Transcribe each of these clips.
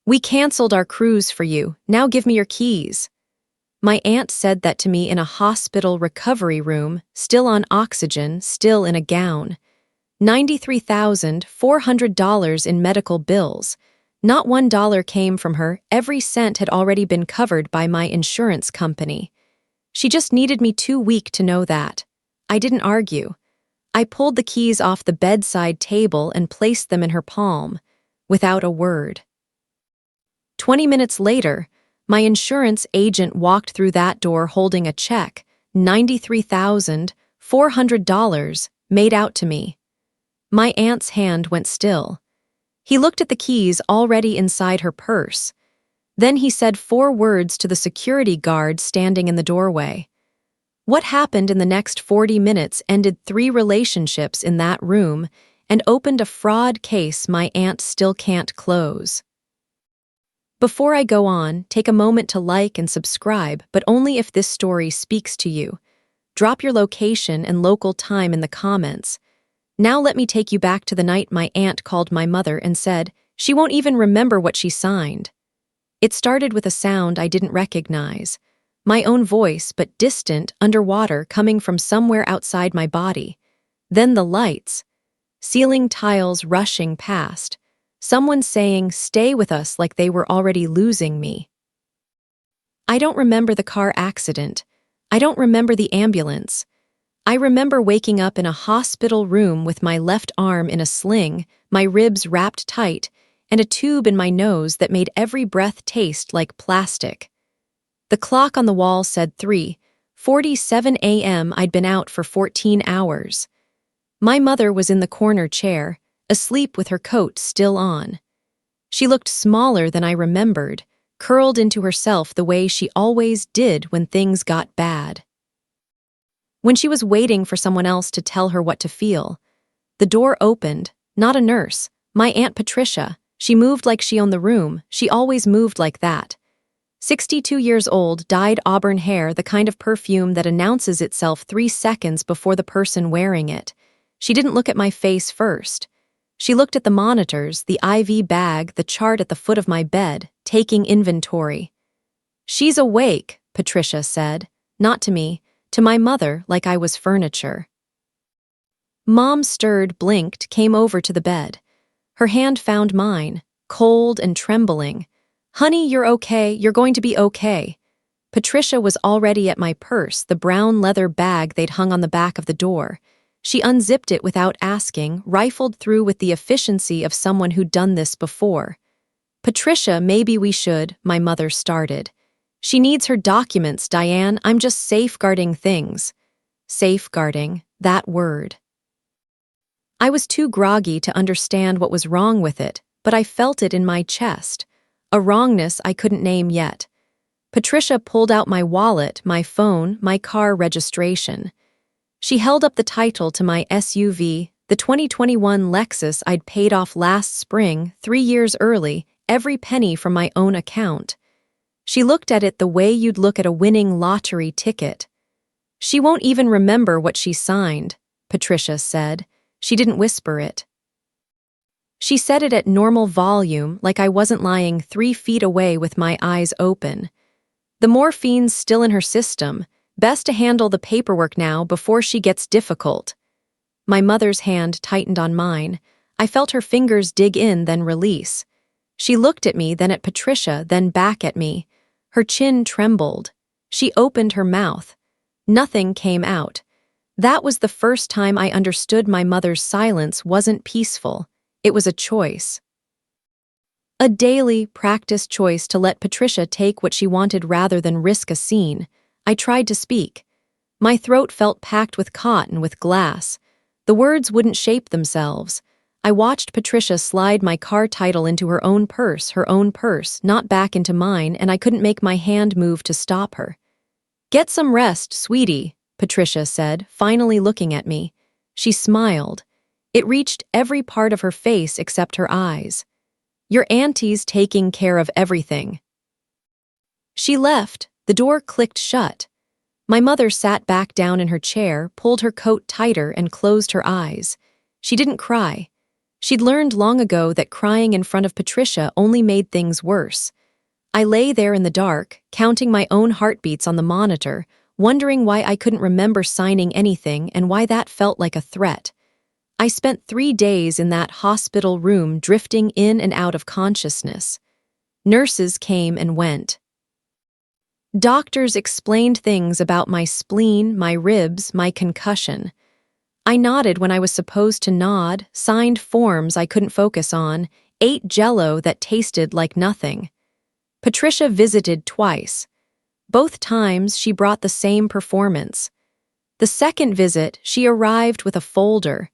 "We canceled our cruise for you. Now give me your keys." My aunt said that to me in a hospital recovery room, still on oxygen, still in a gown. $93,400 in medical bills. Not $1 came from her, every cent had already been covered by my insurance company. She just needed me too weak to know that. I didn't argue. I pulled the keys off the bedside table and placed them in her palm, without a word. 20 minutes later, my insurance agent walked through that door holding a check, $93,400, made out to me. My aunt's hand went still. He looked at the keys already inside her purse. Then he said 4 words to the security guard standing in the doorway. What happened in the next 40 minutes ended 3 relationships in that room and opened a fraud case my aunt still can't close. Before I go on, take a moment to like and subscribe, but only if this story speaks to you. Drop your location and local time in the comments. Now let me take you back to the night my aunt called my mother and said she won't even remember what she signed. It started with a sound I didn't recognize. My own voice, but distant, underwater, coming from somewhere outside my body. Then the lights. Ceiling tiles rushing past. Someone saying, "Stay with us," like they were already losing me. I don't remember the car accident. I don't remember the ambulance. I remember waking up in a hospital room with my left arm in a sling, my ribs wrapped tight, and a tube in my nose that made every breath taste like plastic. The clock on the wall said 3:47 a.m. I'd been out for 14 hours. My mother was in the corner chair, asleep with her coat still on. She looked smaller than I remembered, curled into herself the way she always did when things got bad. When she was waiting for someone else to tell her what to feel, the door opened, not a nurse, my Aunt Patricia. She moved like she owned the room, she always moved like that. 62 years old, dyed auburn hair, the kind of perfume that announces itself 3 seconds before the person wearing it. She didn't look at my face first. She looked at the monitors, the IV bag, the chart at the foot of my bed, taking inventory. "She's awake," Patricia said, not to me, to my mother like I was furniture. Mom stirred, blinked, came over to the bed. Her hand found mine, cold and trembling. "Honey, you're okay, you're going to be okay." Patricia was already at my purse, the brown leather bag they'd hung on the back of the door. She unzipped it without asking, rifled through with the efficiency of someone who'd done this before. "Patricia, maybe we should," my mother started. "She needs her documents, Diane. I'm just safeguarding things." Safeguarding, that word. I was too groggy to understand what was wrong with it, but I felt it in my chest. A wrongness I couldn't name yet. Patricia pulled out my wallet, my phone, my car registration. She held up the title to my SUV, the 2021 Lexus I'd paid off last spring, 3 years early, every penny from my own account. She looked at it the way you'd look at a winning lottery ticket. "She won't even remember what she signed," Patricia said. She didn't whisper it. She said it at normal volume, like I wasn't lying 3 feet away with my eyes open. "The morphine's still in her system. Best to handle the paperwork now before she gets difficult." My mother's hand tightened on mine. I felt her fingers dig in, then release. She looked at me, then at Patricia, then back at me. Her chin trembled. She opened her mouth. Nothing came out. That was the first time I understood my mother's silence wasn't peaceful. It was a choice. A daily, practiced choice to let Patricia take what she wanted rather than risk a scene. I tried to speak. My throat felt packed with cotton, with glass. The words wouldn't shape themselves. I watched Patricia slide my car title into her own purse, not back into mine, and I couldn't make my hand move to stop her. "Get some rest, sweetie," Patricia said, finally looking at me. She smiled. It reached every part of her face except her eyes. "Your auntie's taking care of everything." She left. The door clicked shut. My mother sat back down in her chair, pulled her coat tighter, and closed her eyes. She didn't cry. She'd learned long ago that crying in front of Patricia only made things worse. I lay there in the dark, counting my own heartbeats on the monitor, wondering why I couldn't remember signing anything and why that felt like a threat. I spent 3 days in that hospital room drifting in and out of consciousness. Nurses came and went. Doctors explained things about my spleen, my ribs, my concussion. I nodded when I was supposed to nod, signed forms I couldn't focus on, ate Jell-O that tasted like nothing. Patricia visited twice. Both times she brought the same performance. The second visit, she arrived with a folder.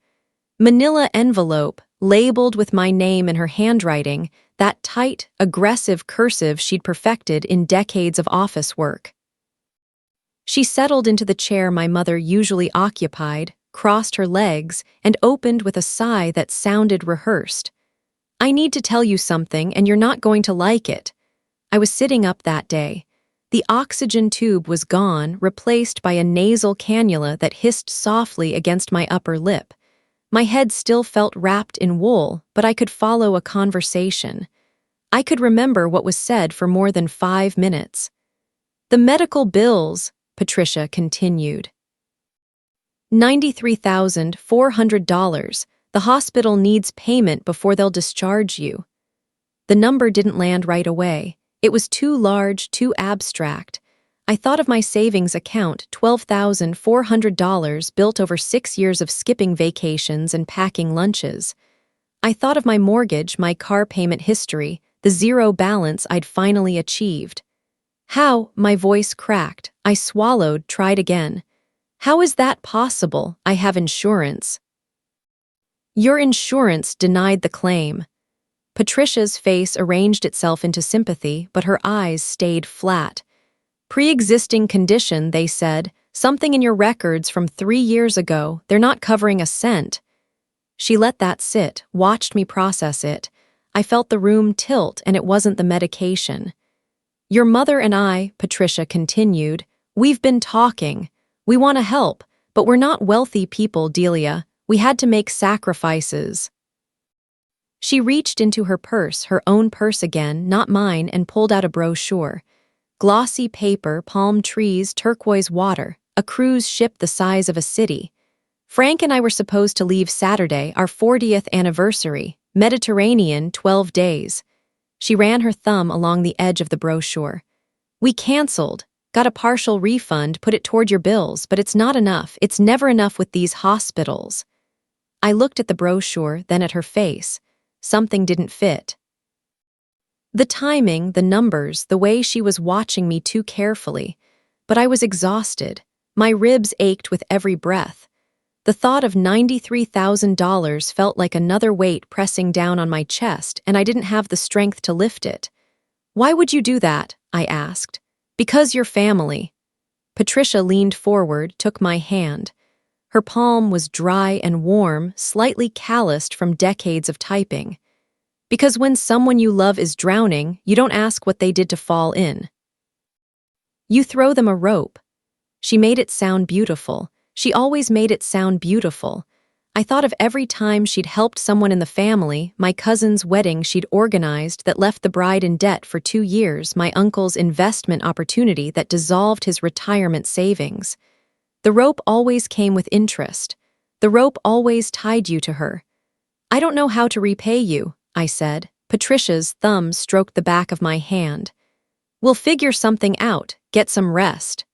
Manila envelope, labeled with my name in her handwriting, that tight, aggressive cursive she'd perfected in decades of office work. She settled into the chair my mother usually occupied, crossed her legs, and opened with a sigh that sounded rehearsed. "I need to tell you something, and you're not going to like it." I was sitting up that day. The oxygen tube was gone, replaced by a nasal cannula that hissed softly against my upper lip. My head still felt wrapped in wool, but I could follow a conversation. I could remember what was said for more than 5 minutes. "The medical bills," Patricia continued. $93,400. The hospital needs payment before they'll discharge you. The number didn't land right away. It was too large, too abstract. I thought of my savings account, $12,400 built over 6 years of skipping vacations and packing lunches. I thought of my mortgage, my car payment history, the zero balance I'd finally achieved. "How?" My voice cracked. I swallowed, tried again. "How is that possible? I have insurance." "Your insurance denied the claim." Patricia's face arranged itself into sympathy, but her eyes stayed flat. "Pre-existing condition," they said. "Something in your records from 3 years ago. They're not covering a cent." She let that sit, watched me process it. I felt the room tilt, and it wasn't the medication. "Your mother and I," Patricia continued, "we've been talking. We want to help, but we're not wealthy people, Delia. We had to make sacrifices." She reached into her purse, her own purse again, not mine, and pulled out a brochure. Glossy paper, palm trees, turquoise water, a cruise ship the size of a city. Frank and I were supposed to leave Saturday, our 40th anniversary, Mediterranean, 12 days. She ran her thumb along the edge of the brochure. "We canceled. Got a partial refund, put it toward your bills, but it's not enough. It's never enough with these hospitals." I looked at the brochure, then at her face. Something didn't fit. The timing, the numbers, the way she was watching me too carefully. But I was exhausted. My ribs ached with every breath. The thought of $93,000 felt like another weight pressing down on my chest, and I didn't have the strength to lift it. "Why would you do that?" I asked. "Because you're family." Patricia leaned forward, took my hand. Her palm was dry and warm, slightly calloused from decades of typing. "Because when someone you love is drowning, you don't ask what they did to fall in. You throw them a rope." She made it sound beautiful. She always made it sound beautiful. I thought of every time she'd helped someone in the family, my cousin's wedding she'd organized that left the bride in debt for 2 years, my uncle's investment opportunity that dissolved his retirement savings. The rope always came with interest. The rope always tied you to her. "I don't know how to repay you," I said. Patricia's thumb stroked the back of my hand. "We'll figure something out, get some rest.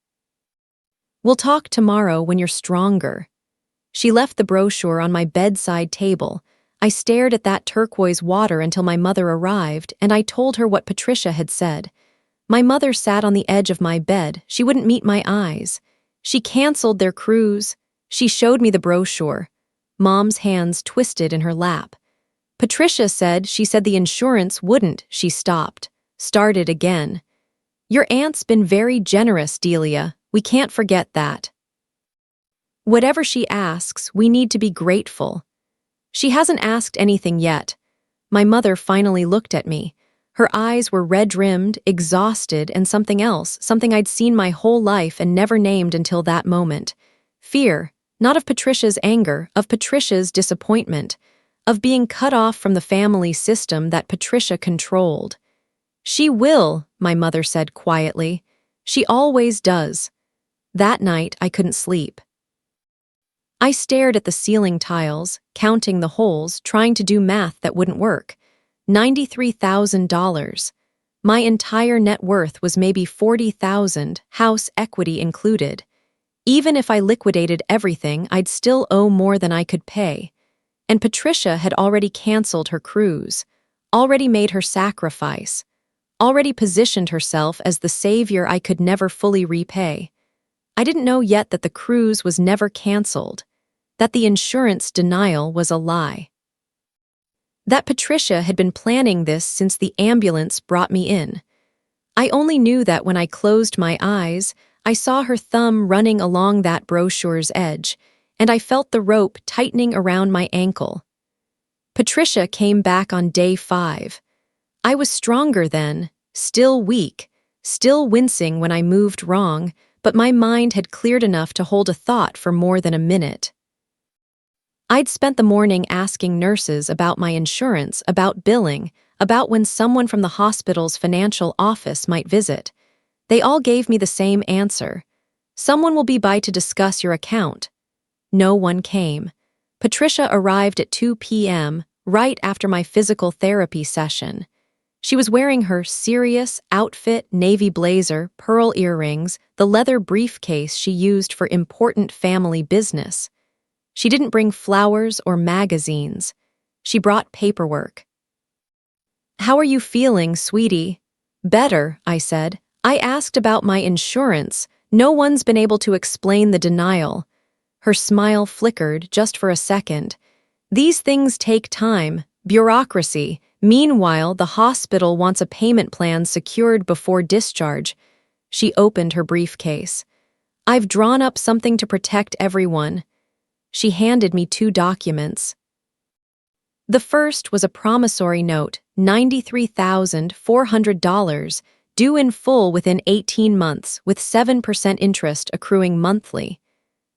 We'll talk tomorrow when you're stronger." She left the brochure on my bedside table. I stared at that turquoise water until my mother arrived, and I told her what Patricia had said. My mother sat on the edge of my bed. She wouldn't meet my eyes. She canceled their cruise. She showed me the brochure. Mom's hands twisted in her lap. Patricia said the insurance wouldn't. She stopped. Started again. "Your aunt's been very generous, Delia. We can't forget that. Whatever she asks, we need to be grateful." "She hasn't asked anything yet." My mother finally looked at me. Her eyes were red-rimmed, exhausted, and something else, something I'd seen my whole life and never named until that moment. Fear, not of Patricia's anger, of Patricia's disappointment. of being cut off from the family system that Patricia controlled. "She will," my mother said quietly. "She always does." That night, I couldn't sleep. I stared at the ceiling tiles, counting the holes, trying to do math that wouldn't work. $93,000. My entire net worth was maybe $40,000, house equity included. Even if I liquidated everything, I'd still owe more than I could pay. And Patricia had already canceled her cruise, already made her sacrifice, already positioned herself as the savior I could never fully repay. I didn't know yet that the cruise was never canceled, that the insurance denial was a lie. That Patricia had been planning this since the ambulance brought me in. I only knew that when I closed my eyes, I saw her thumb running along that brochure's edge, and I felt the rope tightening around my ankle. Patricia came back on day 5. I was stronger then, still weak, still wincing when I moved wrong, but my mind had cleared enough to hold a thought for more than a minute. I'd spent the morning asking nurses about my insurance, about billing, about when someone from the hospital's financial office might visit. They all gave me the same answer. "Someone will be by to discuss your account." No one came. Patricia arrived at 2 p.m., right after my physical therapy session. She was wearing her serious outfit, navy blazer, pearl earrings, the leather briefcase she used for important family business. She didn't bring flowers or magazines. She brought paperwork. "How are you feeling, sweetie?" "Better," I said. "I asked about my insurance. No one's been able to explain the denial." Her smile flickered just for a second. "These things take time, bureaucracy. Meanwhile, the hospital wants a payment plan secured before discharge." She opened her briefcase. "I've drawn up something to protect everyone." She handed me 2 documents. The first was a promissory note, $93,400, due in full within 18 months, with 7% interest accruing monthly.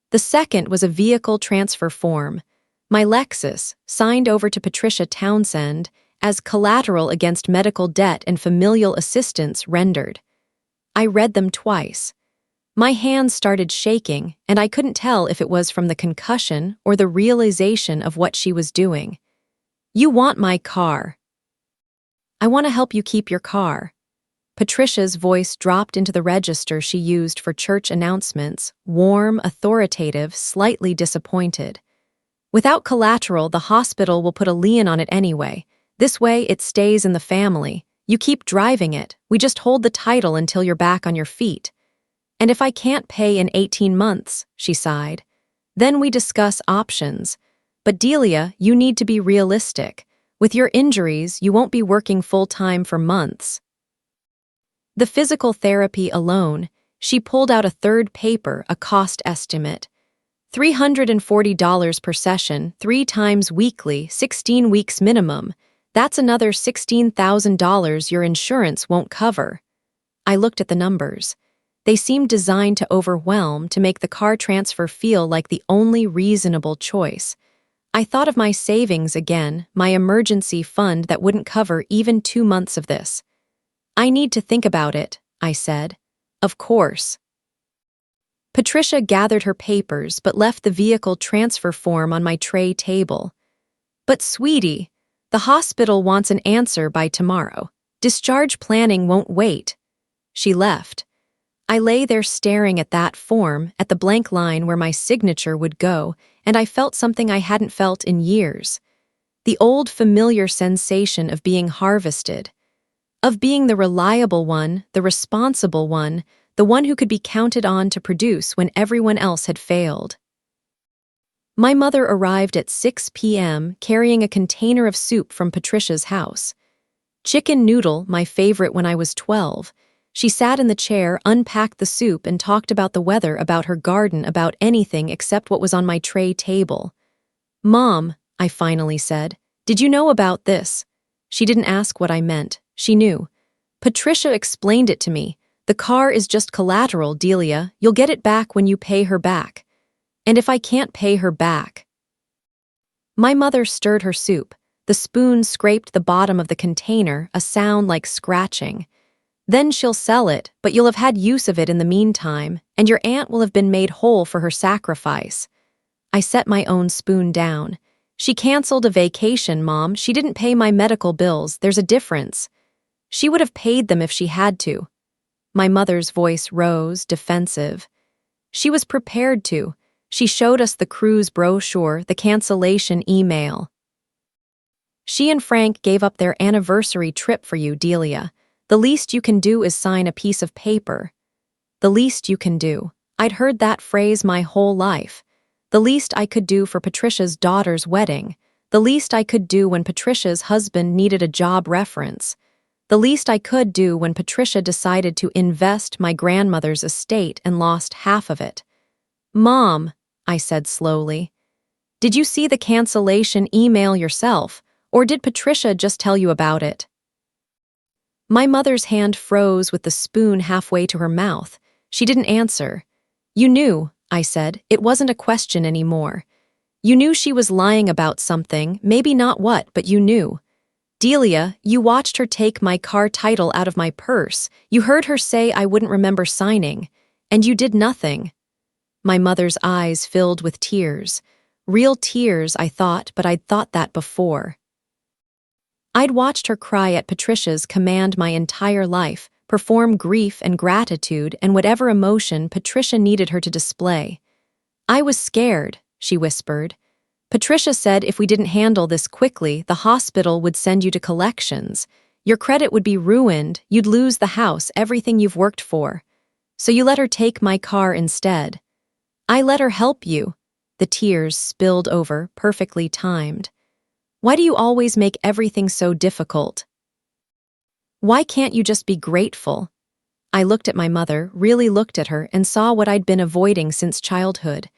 The second was a vehicle transfer form, my Lexus, signed over to Patricia Townsend as collateral against medical debt and familial assistance rendered. I read them twice. My hands started shaking, and I couldn't tell if it was from the concussion or the realization of what she was doing. "You want my car." "I want to help you keep your car." Patricia's voice dropped into the register she used for church announcements, warm, authoritative, slightly disappointed. "Without collateral, the hospital will put a lien on it anyway. This way, it stays in the family. You keep driving it. We just hold the title until you're back on your feet. And if I can't pay in 18 months, she sighed, then we discuss options. But Delia, you need to be realistic. With your injuries, you won't be working full-time for months." The physical therapy alone, she pulled out a third paper, a cost estimate. $340 per session, 3 times weekly, 16 weeks minimum. That's another $16,000 your insurance won't cover. I looked at the numbers. They seemed designed to overwhelm, to make the car transfer feel like the only reasonable choice. I thought of my savings again, my emergency fund that wouldn't cover even 2 months of this. "I need to think about it," I said. "Of course." Patricia gathered her papers but left the vehicle transfer form on my tray table. "But sweetie, the hospital wants an answer by tomorrow. Discharge planning won't wait." She left. I lay there staring at that form, at the blank line where my signature would go, and I felt something I hadn't felt in years. The old familiar sensation of being harvested, of being the reliable one, the responsible one, the one who could be counted on to produce when everyone else had failed. My mother arrived at 6 p.m. carrying a container of soup from Patricia's house. Chicken noodle, my favorite when I was 12. She sat in the chair, unpacked the soup, and talked about the weather, about her garden, about anything except what was on my tray table. "Mom," I finally said, "did you know about this?" She didn't ask what I meant. She knew. "Patricia explained it to me. The car is just collateral, Delia. You'll get it back when you pay her back." "And if I can't pay her back?" My mother stirred her soup. The spoon scraped the bottom of the container, a sound like scratching. Then she'll sell it, but you'll have had use of it in the meantime, and your aunt will have been made whole for her sacrifice. I set my own spoon down. She canceled a vacation, Mom. She didn't pay my medical bills. There's a difference. She would have paid them if she had to. My mother's voice rose, defensive. She was prepared to. She showed us the cruise brochure, the cancellation email. She and Frank gave up their anniversary trip for you, Delia. The least you can do is sign a piece of paper. The least you can do. I'd heard that phrase my whole life. The least I could do for Patricia's daughter's wedding. The least I could do when Patricia's husband needed a job reference. The least I could do when Patricia decided to invest my grandmother's estate and lost half of it. Mom, I said slowly, did you see the cancellation email yourself, or did Patricia just tell you about it? My mother's hand froze with the spoon halfway to her mouth. She didn't answer. You knew, I said. It wasn't a question anymore. You knew she was lying about something, maybe not what, but you knew. Delia, you watched her take my car title out of my purse. You heard her say I wouldn't remember signing. And you did nothing. My mother's eyes filled with tears. Real tears, I thought, but I'd thought that before. I'd watched her cry at Patricia's command my entire life, perform grief and gratitude and whatever emotion Patricia needed her to display. I was scared, she whispered. Patricia said if we didn't handle this quickly, the hospital would send you to collections. Your credit would be ruined, you'd lose the house, everything you've worked for. So you let her take my car instead. I let her help you. The tears spilled over, perfectly timed. Why do you always make everything so difficult? Why can't you just be grateful? I looked at my mother, really looked at her, and saw what I'd been avoiding since childhood.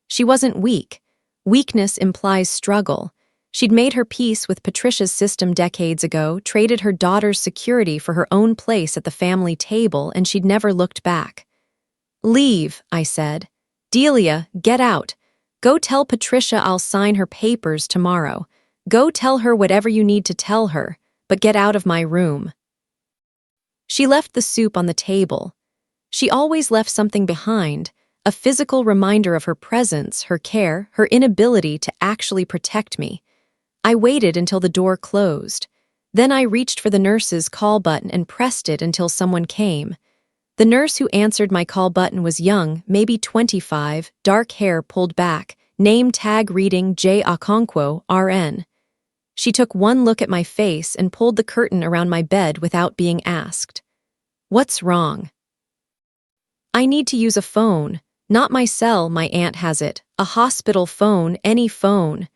She wasn't weak. Weakness implies struggle. She'd made her peace with Patricia's system decades ago, traded her daughter's security for her own place at the family table, and she'd never looked back. Leave, I said. Delia, get out. Go tell Patricia I'll sign her papers tomorrow. Go tell her whatever you need to tell her, but get out of my room. She left the soup on the table. She always left something behind, a physical reminder of her presence, her care, her inability to actually protect me. I waited until the door closed. Then I reached for the nurse's call button and pressed it until someone came. The nurse who answered my call button was young, maybe 25, dark hair pulled back, name tag reading J. Okonkwo, RN. She took one look at my face and pulled the curtain around my bed without being asked. What's wrong? I need to use a phone. Not my cell, my aunt has it. A hospital phone, any phone.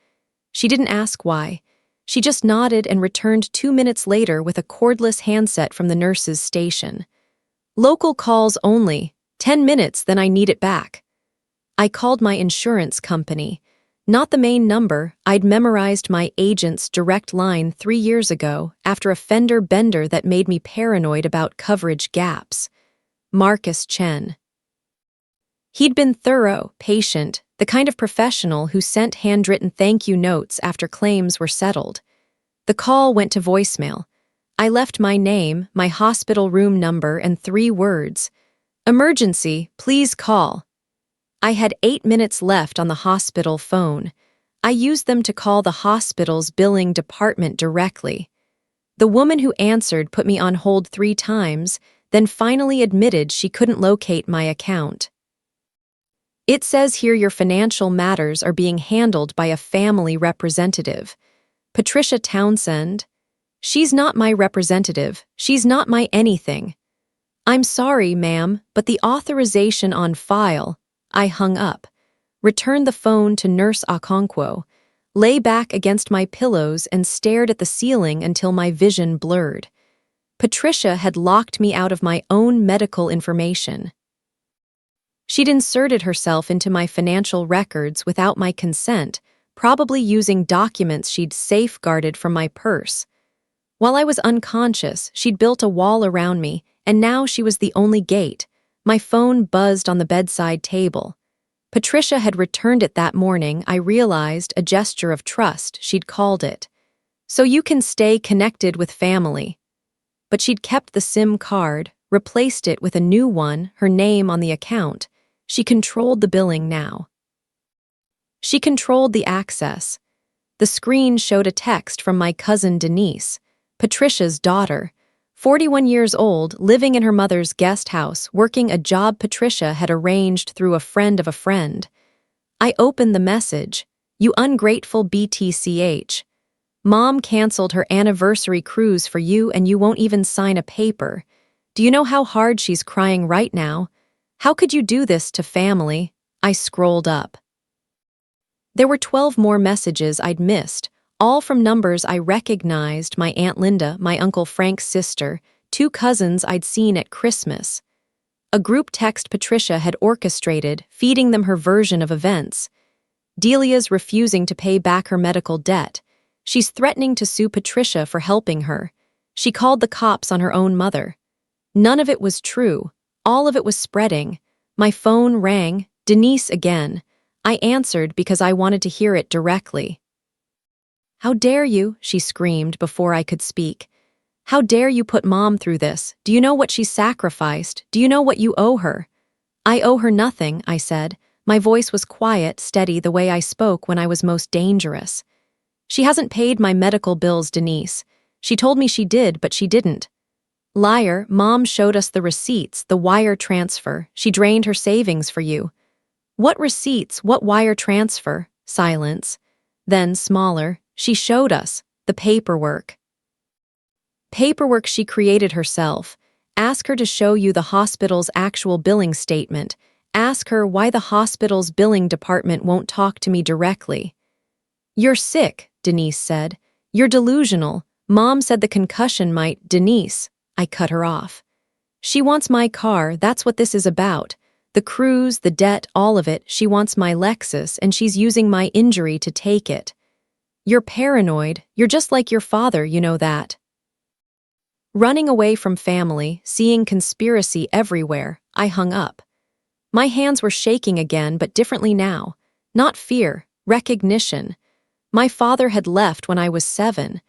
She didn't ask why. She just nodded and returned 2 minutes later with a cordless handset from the nurse's station. Local calls only. 10 minutes, then I need it back. I called my insurance company. Not the main number. I'd memorized my agent's direct line 3 years ago after a fender bender that made me paranoid about coverage gaps. Marcus Chen. He'd been thorough, patient, the kind of professional who sent handwritten thank you notes after claims were settled. The call went to voicemail. I left my name, my hospital room number, and 3 words. Emergency, please call. I had 8 minutes left on the hospital phone. I used them to call the hospital's billing department directly. The woman who answered put me on hold 3 times, then finally admitted she couldn't locate my account. It says here your financial matters are being handled by a family representative. Patricia Townsend. She's not my representative. She's not my anything. I'm sorry, ma'am, but the authorization on file. I hung up, returned the phone to Nurse Okonkwo, lay back against my pillows and stared at the ceiling until my vision blurred. Patricia had locked me out of my own medical information. She'd inserted herself into my financial records without my consent, probably using documents she'd safeguarded from my purse. While I was unconscious, she'd built a wall around me, and now she was the only gate. My phone buzzed on the bedside table. Patricia had returned it that morning. I realized, a gesture of trust, she'd called it. So you can stay connected with family. But she'd kept the SIM card, replaced it with a new one, her name on the account. She controlled the billing now. She controlled the access. The screen showed a text from my cousin Denise, Patricia's daughter, 41 years old, living in her mother's guest house, working a job Patricia had arranged through a friend of a friend. I opened the message. "You ungrateful BTCH. Mom canceled her anniversary cruise for you and you won't even sign a paper. Do you know how hard she's crying right now? How could you do this to family?" I scrolled up. There were 12 more messages I'd missed, all from numbers I recognized: my Aunt Linda, my Uncle Frank's sister, 2 cousins I'd seen at Christmas. A group text Patricia had orchestrated, feeding them her version of events. Delia's refusing to pay back her medical debt. She's threatening to sue Patricia for helping her. She called the cops on her own mother. None of it was true. All of it was spreading. My phone rang. Denise again. I answered because I wanted to hear it directly. "How dare you?" she screamed before I could speak. "How dare you put Mom through this? Do you know what she sacrificed? Do you know what you owe her?" "I owe her nothing," I said. My voice was quiet, steady, the way I spoke when I was most dangerous. "She hasn't paid my medical bills, Denise. She told me she did, but she didn't." "Liar, Mom showed us the receipts, the wire transfer. She drained her savings for you." "What receipts? What wire transfer?" Silence. Then, smaller, "She showed us the paperwork." Paperwork she created herself. Ask her to show you the hospital's actual billing statement. Ask her why the hospital's billing department won't talk to me directly. "You're sick," Denise said. "You're delusional. Mom said the concussion might—" "Denise," I cut her off. "She wants my car, that's what this is about. The cruise, the debt, all of it. She wants my Lexus, and she's using my injury to take it." "You're paranoid. You're just like your father, you know that." Running away from family, seeing conspiracy everywhere, I hung up. My hands were shaking again, but differently now. Not fear, recognition. My father had left when I was 7.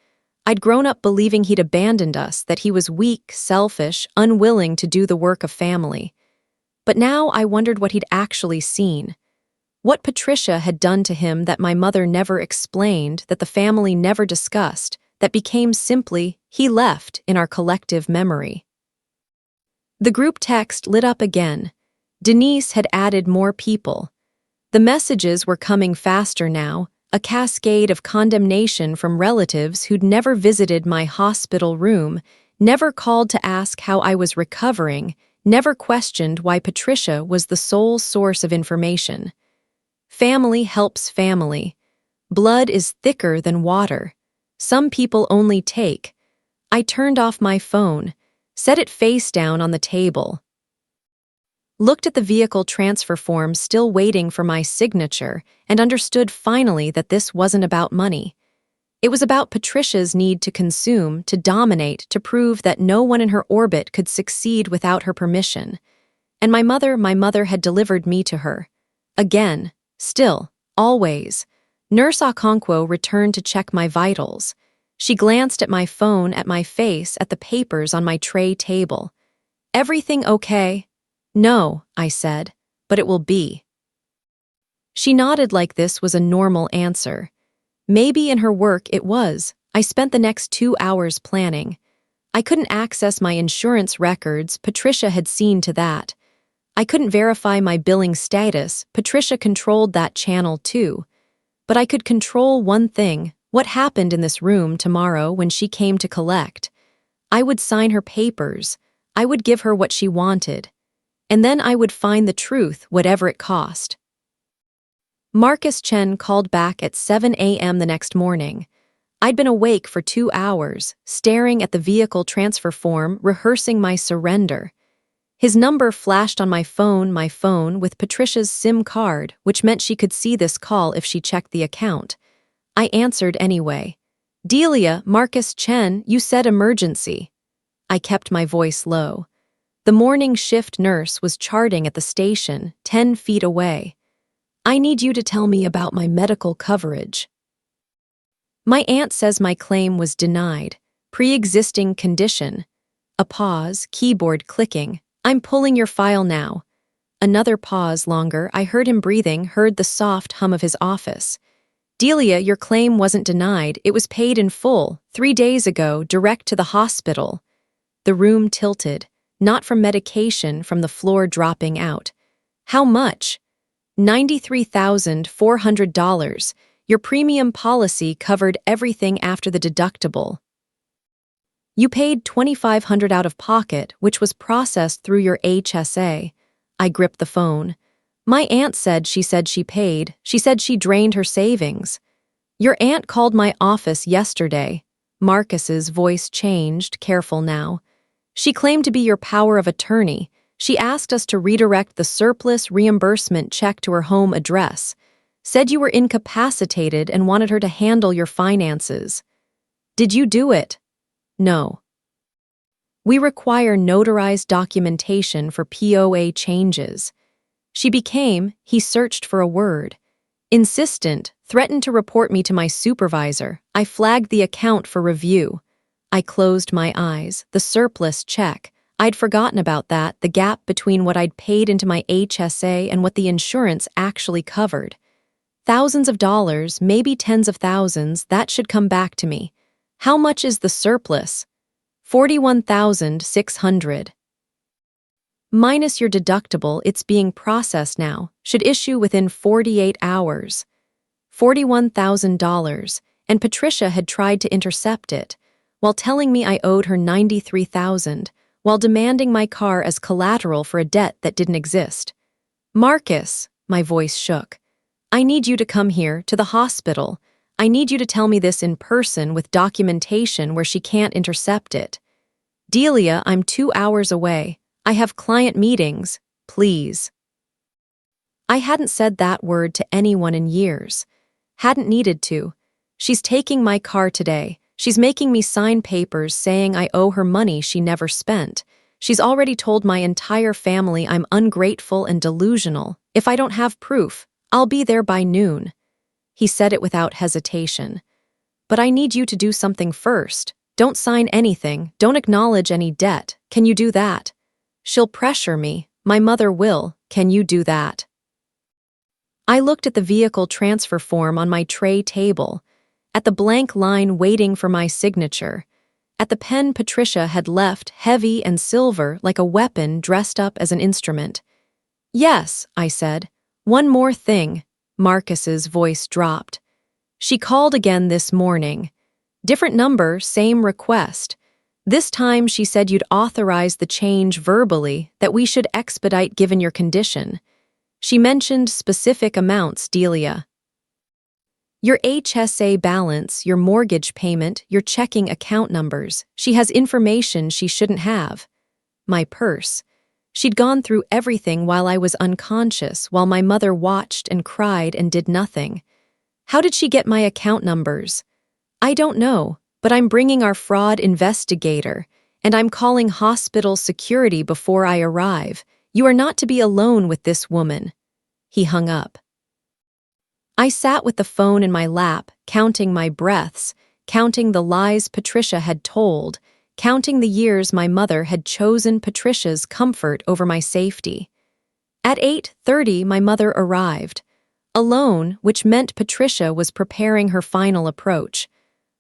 I'd grown up believing he'd abandoned us, that he was weak, selfish, unwilling to do the work of family. But now I wondered what he'd actually seen. What Patricia had done to him that my mother never explained, that the family never discussed, that became simply, he left, in our collective memory. The group text lit up again. Denise had added more people. The messages were coming faster now, a cascade of condemnation from relatives who'd never visited my hospital room, never called to ask how I was recovering, never questioned why Patricia was the sole source of information. Family helps family. Blood is thicker than water. Some people only take. I turned off my phone, set it face down on the table, looked at the vehicle transfer form still waiting for my signature, and understood finally that this wasn't about money. It was about Patricia's need to consume, to dominate, to prove that no one in her orbit could succeed without her permission. And my mother had delivered me to her. Again, still, always. Nurse Okonkwo returned to check my vitals. She glanced at my phone, at my face, at the papers on my tray table. "Everything okay?" "No," I said, "but it will be." She nodded like this was a normal answer. Maybe in her work it was. I spent the next 2 hours planning. I couldn't access my insurance records, Patricia had seen to that. I couldn't verify my billing status, Patricia controlled that channel too. But I could control one thing: what happened in this room tomorrow when she came to collect. I would sign her papers. I would give her what she wanted. And then I would find the truth, whatever it cost. Marcus Chen called back at 7 a.m. the next morning. I'd been awake for 2 hours, staring at the vehicle transfer form, rehearsing my surrender. His number flashed on my phone with Patricia's SIM card, which meant she could see this call if she checked the account. I answered anyway. "Delia, Marcus Chen, you said emergency." I kept my voice low. The morning shift nurse was charting at the station, 10 feet away. I need you to tell me about my medical coverage. My aunt says my claim was denied. Pre-existing condition. A pause, keyboard clicking. I'm pulling your file now. Another pause longer. I heard him breathing, heard the soft hum of his office. Delia, your claim wasn't denied. It was paid in full, 3 days ago, direct to the hospital. The room tilted, not from medication, from the floor dropping out. How much? $93,400. Your premium policy covered everything after the deductible. You paid $2,500 out of pocket, which was processed through your HSA. I gripped the phone. My aunt said she paid. She said she drained her savings. Your aunt called my office yesterday. Marcus's voice changed, careful now. She claimed to be your power of attorney. She asked us to redirect the surplus reimbursement check to her home address. Said you were incapacitated and wanted her to handle your finances. Did you do it? No. We require notarized documentation for POA changes. She became, he searched for a word. Insistent, threatened to report me to my supervisor. I flagged the account for review. I closed my eyes. The surplus check. I'd forgotten about that, the gap between what I'd paid into my HSA and what the insurance actually covered. Thousands of dollars, maybe tens of thousands, that should come back to me. How much is the surplus? $41,600. Minus your deductible, it's being processed now. Should issue within 48 hours. $41,000, and Patricia had tried to intercept it, while telling me I owed her $93,000, while demanding my car as collateral for a debt that didn't exist. Marcus, my voice shook. I need you to come here, to the hospital. I need you to tell me this in person with documentation where she can't intercept it. Delia, I'm 2 hours away. I have client meetings. Please. I hadn't said that word to anyone in years. Hadn't needed to. She's taking my car today. She's making me sign papers saying I owe her money she never spent. She's already told my entire family I'm ungrateful and delusional. If I don't have proof, I'll be there by noon. He said it without hesitation. But I need you to do something first. Don't sign anything. Don't acknowledge any debt. Can you do that? She'll pressure me. My mother will. Can you do that? I looked at the vehicle transfer form on my tray table, at the blank line waiting for my signature, at the pen Patricia had left, heavy and silver like a weapon dressed up as an instrument. Yes, I said. One more thing. Marcus's voice dropped. She called again this morning. Different number, same request. This time she said you'd authorize the change verbally, that we should expedite given your condition. She mentioned specific amounts, Delia. Your HSA balance, your mortgage payment, your checking account numbers. She has information she shouldn't have. My purse. She'd gone through everything while I was unconscious, while my mother watched and cried and did nothing. How did she get my account numbers? I don't know, but I'm bringing our fraud investigator, and I'm calling hospital security before I arrive. You are not to be alone with this woman. He hung up. I sat with the phone in my lap, counting my breaths, counting the lies Patricia had told, counting the years my mother had chosen Patricia's comfort over my safety. At 8:30, my mother arrived. Alone, which meant Patricia was preparing her final approach.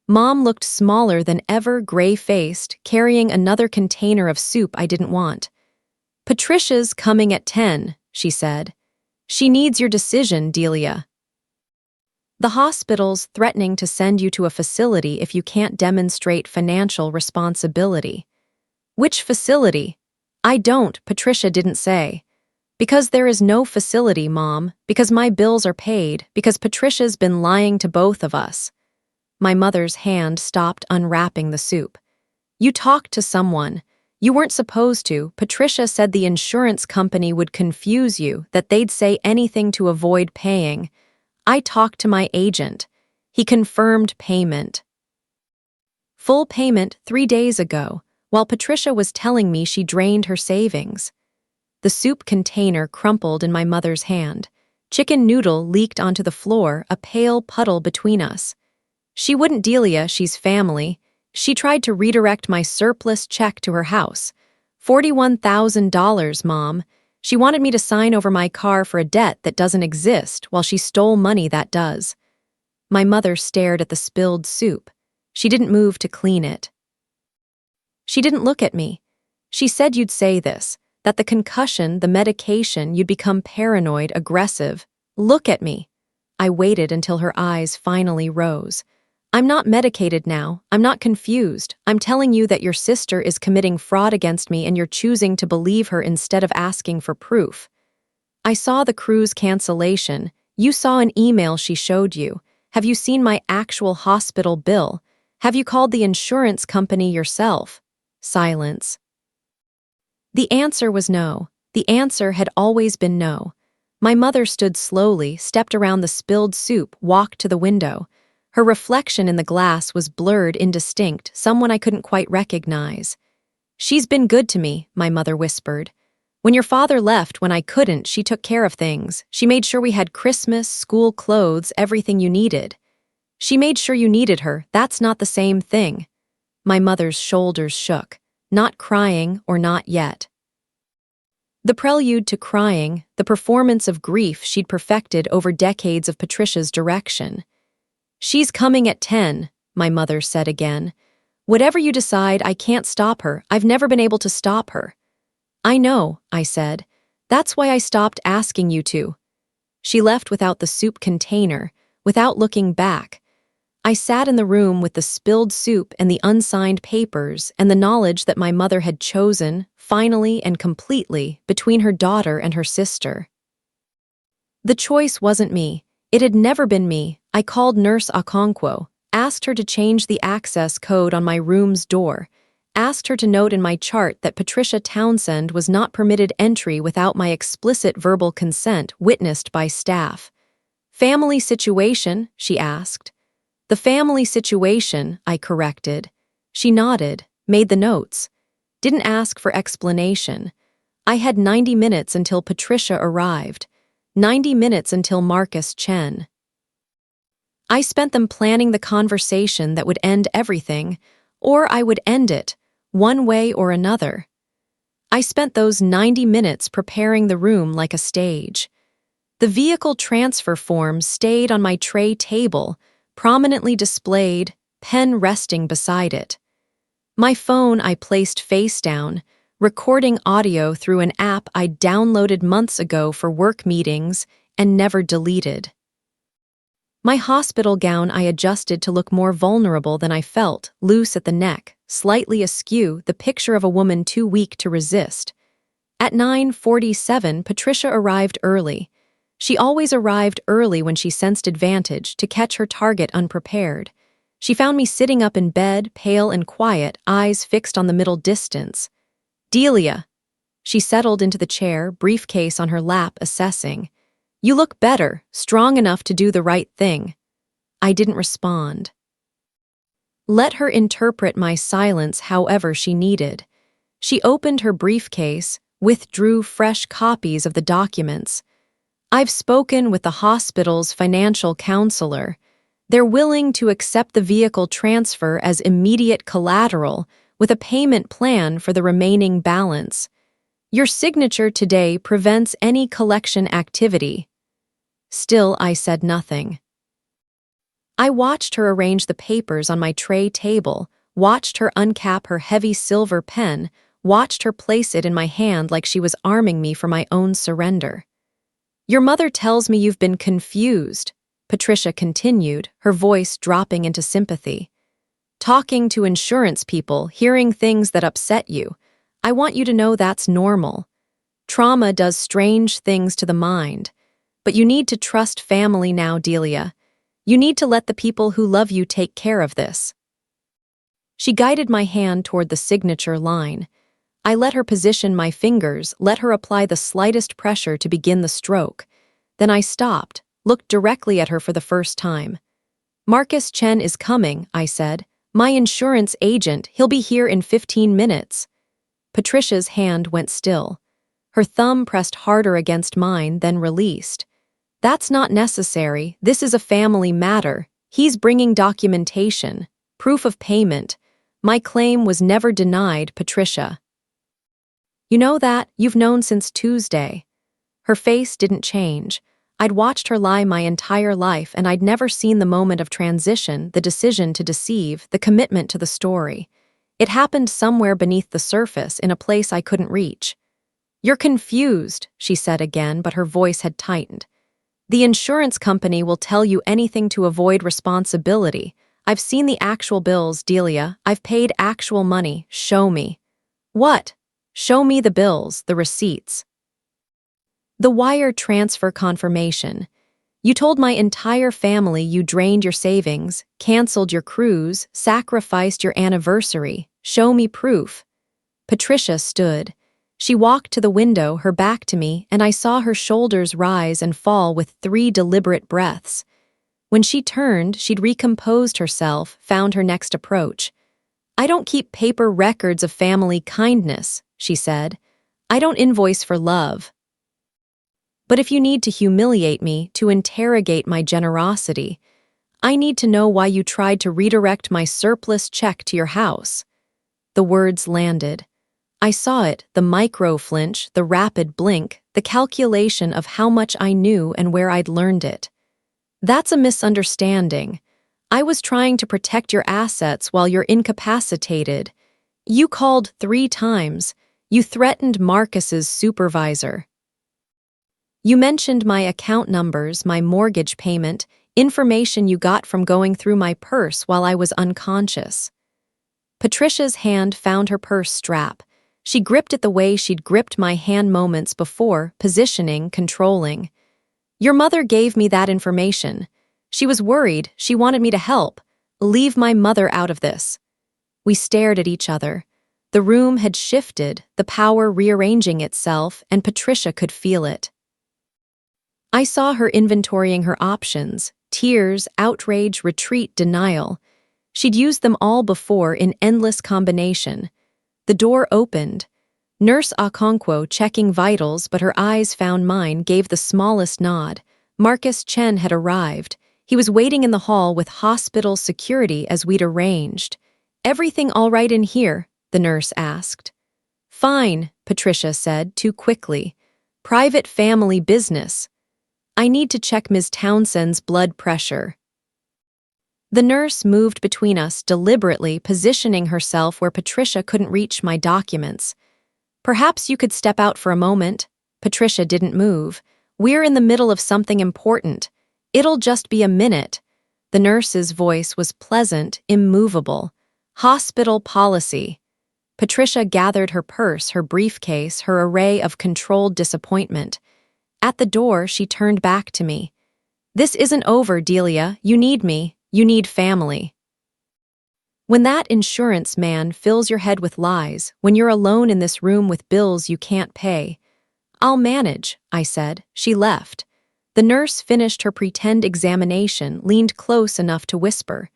Mom looked smaller than ever, gray-faced, carrying another container of soup I didn't want. Patricia's coming at 10, she said. She needs your decision, Delia. The hospital's threatening to send you to a facility if you can't demonstrate financial responsibility. Which facility? I don't, Patricia didn't say. Because there is no facility, Mom, because my bills are paid, because Patricia's been lying to both of us. My mother's hand stopped unwrapping the soup. You talked to someone. You weren't supposed to. Patricia said the insurance company would confuse you, that they'd say anything to avoid paying. I talked to my agent. He confirmed payment. Full payment 3 days ago, while Patricia was telling me she drained her savings. The soup container crumpled in my mother's hand. Chicken noodle leaked onto the floor, a pale puddle between us. She wouldn't Delia, she's family. She tried to redirect my surplus check to her house. $41,000, Mom. She wanted me to sign over my car for a debt that doesn't exist while she stole money that does. My mother stared at the spilled soup. She didn't move to clean it. She didn't look at me. She said you'd say this, that the concussion, the medication, you'd become paranoid, aggressive. Look at me. I waited until her eyes finally rose. I'm not medicated now. I'm not confused. I'm telling you that your sister is committing fraud against me and you're choosing to believe her instead of asking for proof. I saw the cruise cancellation. You saw an email she showed you. Have you seen my actual hospital bill? Have you called the insurance company yourself? Silence. The answer was no. The answer had always been no. My mother stood slowly, stepped around the spilled soup, walked to the window. Her reflection in the glass was blurred, indistinct, someone I couldn't quite recognize. She's been good to me, my mother whispered. When your father left when I couldn't, she took care of things. She made sure we had Christmas, school clothes, everything you needed. She made sure you needed her. That's not the same thing. My mother's shoulders shook. Not crying or not yet. The prelude to crying, the performance of grief she'd perfected over decades of Patricia's direction. She's coming at 10, my mother said again. Whatever you decide, I can't stop her. I've never been able to stop her. I know, I said. That's why I stopped asking you to. She left without the soup container, without looking back. I sat in the room with the spilled soup and the unsigned papers and the knowledge that my mother had chosen, finally and completely, between her daughter and her sister. The choice wasn't me. It had never been me. I called Nurse Okonkwo, asked her to change the access code on my room's door, asked her to note in my chart that Patricia Townsend was not permitted entry without my explicit verbal consent witnessed by staff. Family situation, she asked. The family situation, I corrected. She nodded, made the notes. Didn't ask for explanation. I had 90 minutes until Patricia arrived. 90 minutes until Marcus Chen. I spent them planning the conversation that would end everything, or I would end it, one way or another. I spent those 90 minutes preparing the room like a stage. The vehicle transfer form stayed on my tray table, prominently displayed, pen resting beside it. My phone I placed face down, recording audio through an app I downloaded months ago for work meetings and never deleted. My hospital gown I adjusted to look more vulnerable than I felt, loose at the neck, slightly askew, the picture of a woman too weak to resist. At 9:47, Patricia arrived early. She always arrived early when she sensed advantage to catch her target unprepared. She found me sitting up in bed, pale and quiet, eyes fixed on the middle distance. Delia. She settled into the chair, briefcase on her lap, assessing. You look better, strong enough to do the right thing. I didn't respond. Let her interpret my silence however she needed. She opened her briefcase, withdrew fresh copies of the documents. I've spoken with the hospital's financial counselor. They're willing to accept the vehicle transfer as immediate collateral with a payment plan for the remaining balance. Your signature today prevents any collection activity. Still, I said nothing. I watched her arrange the papers on my tray table, watched her uncap her heavy silver pen, watched her place it in my hand like she was arming me for my own surrender. Your mother tells me you've been confused, Patricia continued, her voice dropping into sympathy. Talking to insurance people, hearing things that upset you. I want you to know that's normal. Trauma does strange things to the mind. But you need to trust family now, Delia. You need to let the people who love you take care of this. She guided my hand toward the signature line. I let her position my fingers, let her apply the slightest pressure to begin the stroke. Then I stopped, looked directly at her for the first time. Marcus Chen is coming, I said. My insurance agent, he'll be here in 15 minutes. Patricia's hand went still. Her thumb pressed harder against mine, then released. That's not necessary. This is a family matter. He's bringing documentation, proof of payment. My claim was never denied, Patricia. You know that? You've known since Tuesday. Her face didn't change. I'd watched her lie my entire life, and I'd never seen the moment of transition, the decision to deceive, the commitment to the story. It happened somewhere beneath the surface, in a place I couldn't reach. You're confused, she said again, but her voice had tightened. The insurance company will tell you anything to avoid responsibility. I've seen the actual bills, Delia. I've paid actual money. Show me. What? Show me the bills, the receipts. The wire transfer confirmation. You told my entire family you drained your savings, canceled your cruise, sacrificed your anniversary. Show me proof. Patricia stood. She walked to the window, her back to me, and I saw her shoulders rise and fall with 3 deliberate breaths. When she turned, she'd recomposed herself, found her next approach. I don't keep paper records of family kindness, she said. I don't invoice for love. But if you need to humiliate me, to interrogate my generosity, I need to know why you tried to redirect my surplus check to your house. The words landed. I saw it, the micro-flinch, the rapid blink, the calculation of how much I knew and where I'd learned it. That's a misunderstanding. I was trying to protect your assets while you're incapacitated. You called 3 times. You threatened Marcus's supervisor. You mentioned my account numbers, my mortgage payment, information you got from going through my purse while I was unconscious. Patricia's hand found her purse strap. She gripped it the way she'd gripped my hand moments before, positioning, controlling. Your mother gave me that information. She was worried, she wanted me to help. Leave my mother out of this. We stared at each other. The room had shifted, the power rearranging itself, and Patricia could feel it. I saw her inventorying her options: tears, outrage, retreat, denial. She'd used them all before in endless combination. The door opened. Nurse Okonkwo, checking vitals, but her eyes found mine, gave the smallest nod. Marcus Chen had arrived. He was waiting in the hall with hospital security as we'd arranged. Everything all right in here? The nurse asked. Fine, Patricia said, too quickly. Private family business. I need to check Ms. Townsend's blood pressure. The nurse moved between us, deliberately positioning herself where Patricia couldn't reach my documents. Perhaps you could step out for a moment. Patricia didn't move. We're in the middle of something important. It'll just be a minute. The nurse's voice was pleasant, immovable. Hospital policy. Patricia gathered her purse, her briefcase, her array of controlled disappointment. At the door, she turned back to me. This isn't over, Delia. You need me. You need family. When that insurance man fills your head with lies, when you're alone in this room with bills you can't pay. I'll manage, I said. She left. The nurse finished her pretend examination, leaned close enough to whisper.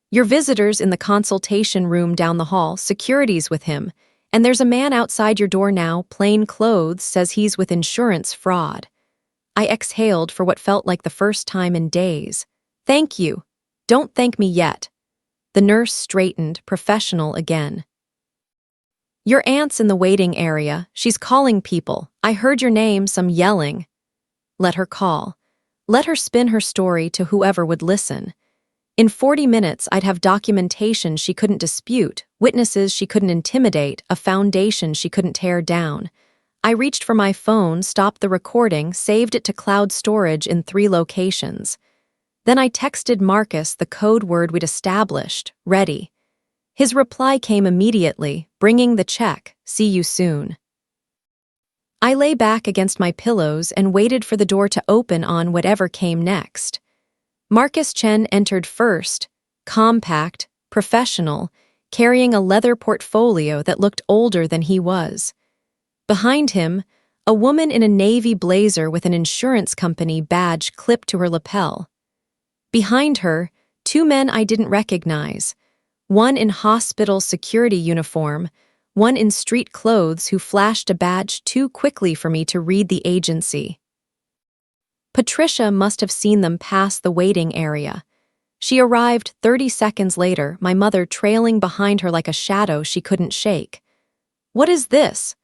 Your visitor's in the consultation room down the hall, security's with him, and there's a man outside your door now, plain clothes, says he's with insurance fraud. I exhaled for what felt like the first time in days. Thank you. Don't thank me yet. The nurse straightened, professional again. Your aunt's in the waiting area. She's calling people. I heard your name, some yelling. Let her call. Let her spin her story to whoever would listen. In 40 minutes, I'd have documentation she couldn't dispute, witnesses she couldn't intimidate, a foundation she couldn't tear down. I reached for my phone, stopped the recording, saved it to cloud storage in 3 locations. Then I texted Marcus the code word we'd established, ready. His reply came immediately, bringing the check, see you soon. I lay back against my pillows and waited for the door to open on whatever came next. Marcus Chen entered first, compact, professional, carrying a leather portfolio that looked older than he was. Behind him, a woman in a navy blazer with an insurance company badge clipped to her lapel. Behind her, 2 men I didn't recognize, one in hospital security uniform, one in street clothes who flashed a badge too quickly for me to read the agency. Patricia must have seen them pass the waiting area. She arrived 30 seconds later, my mother trailing behind her like a shadow she couldn't shake. "What is this?"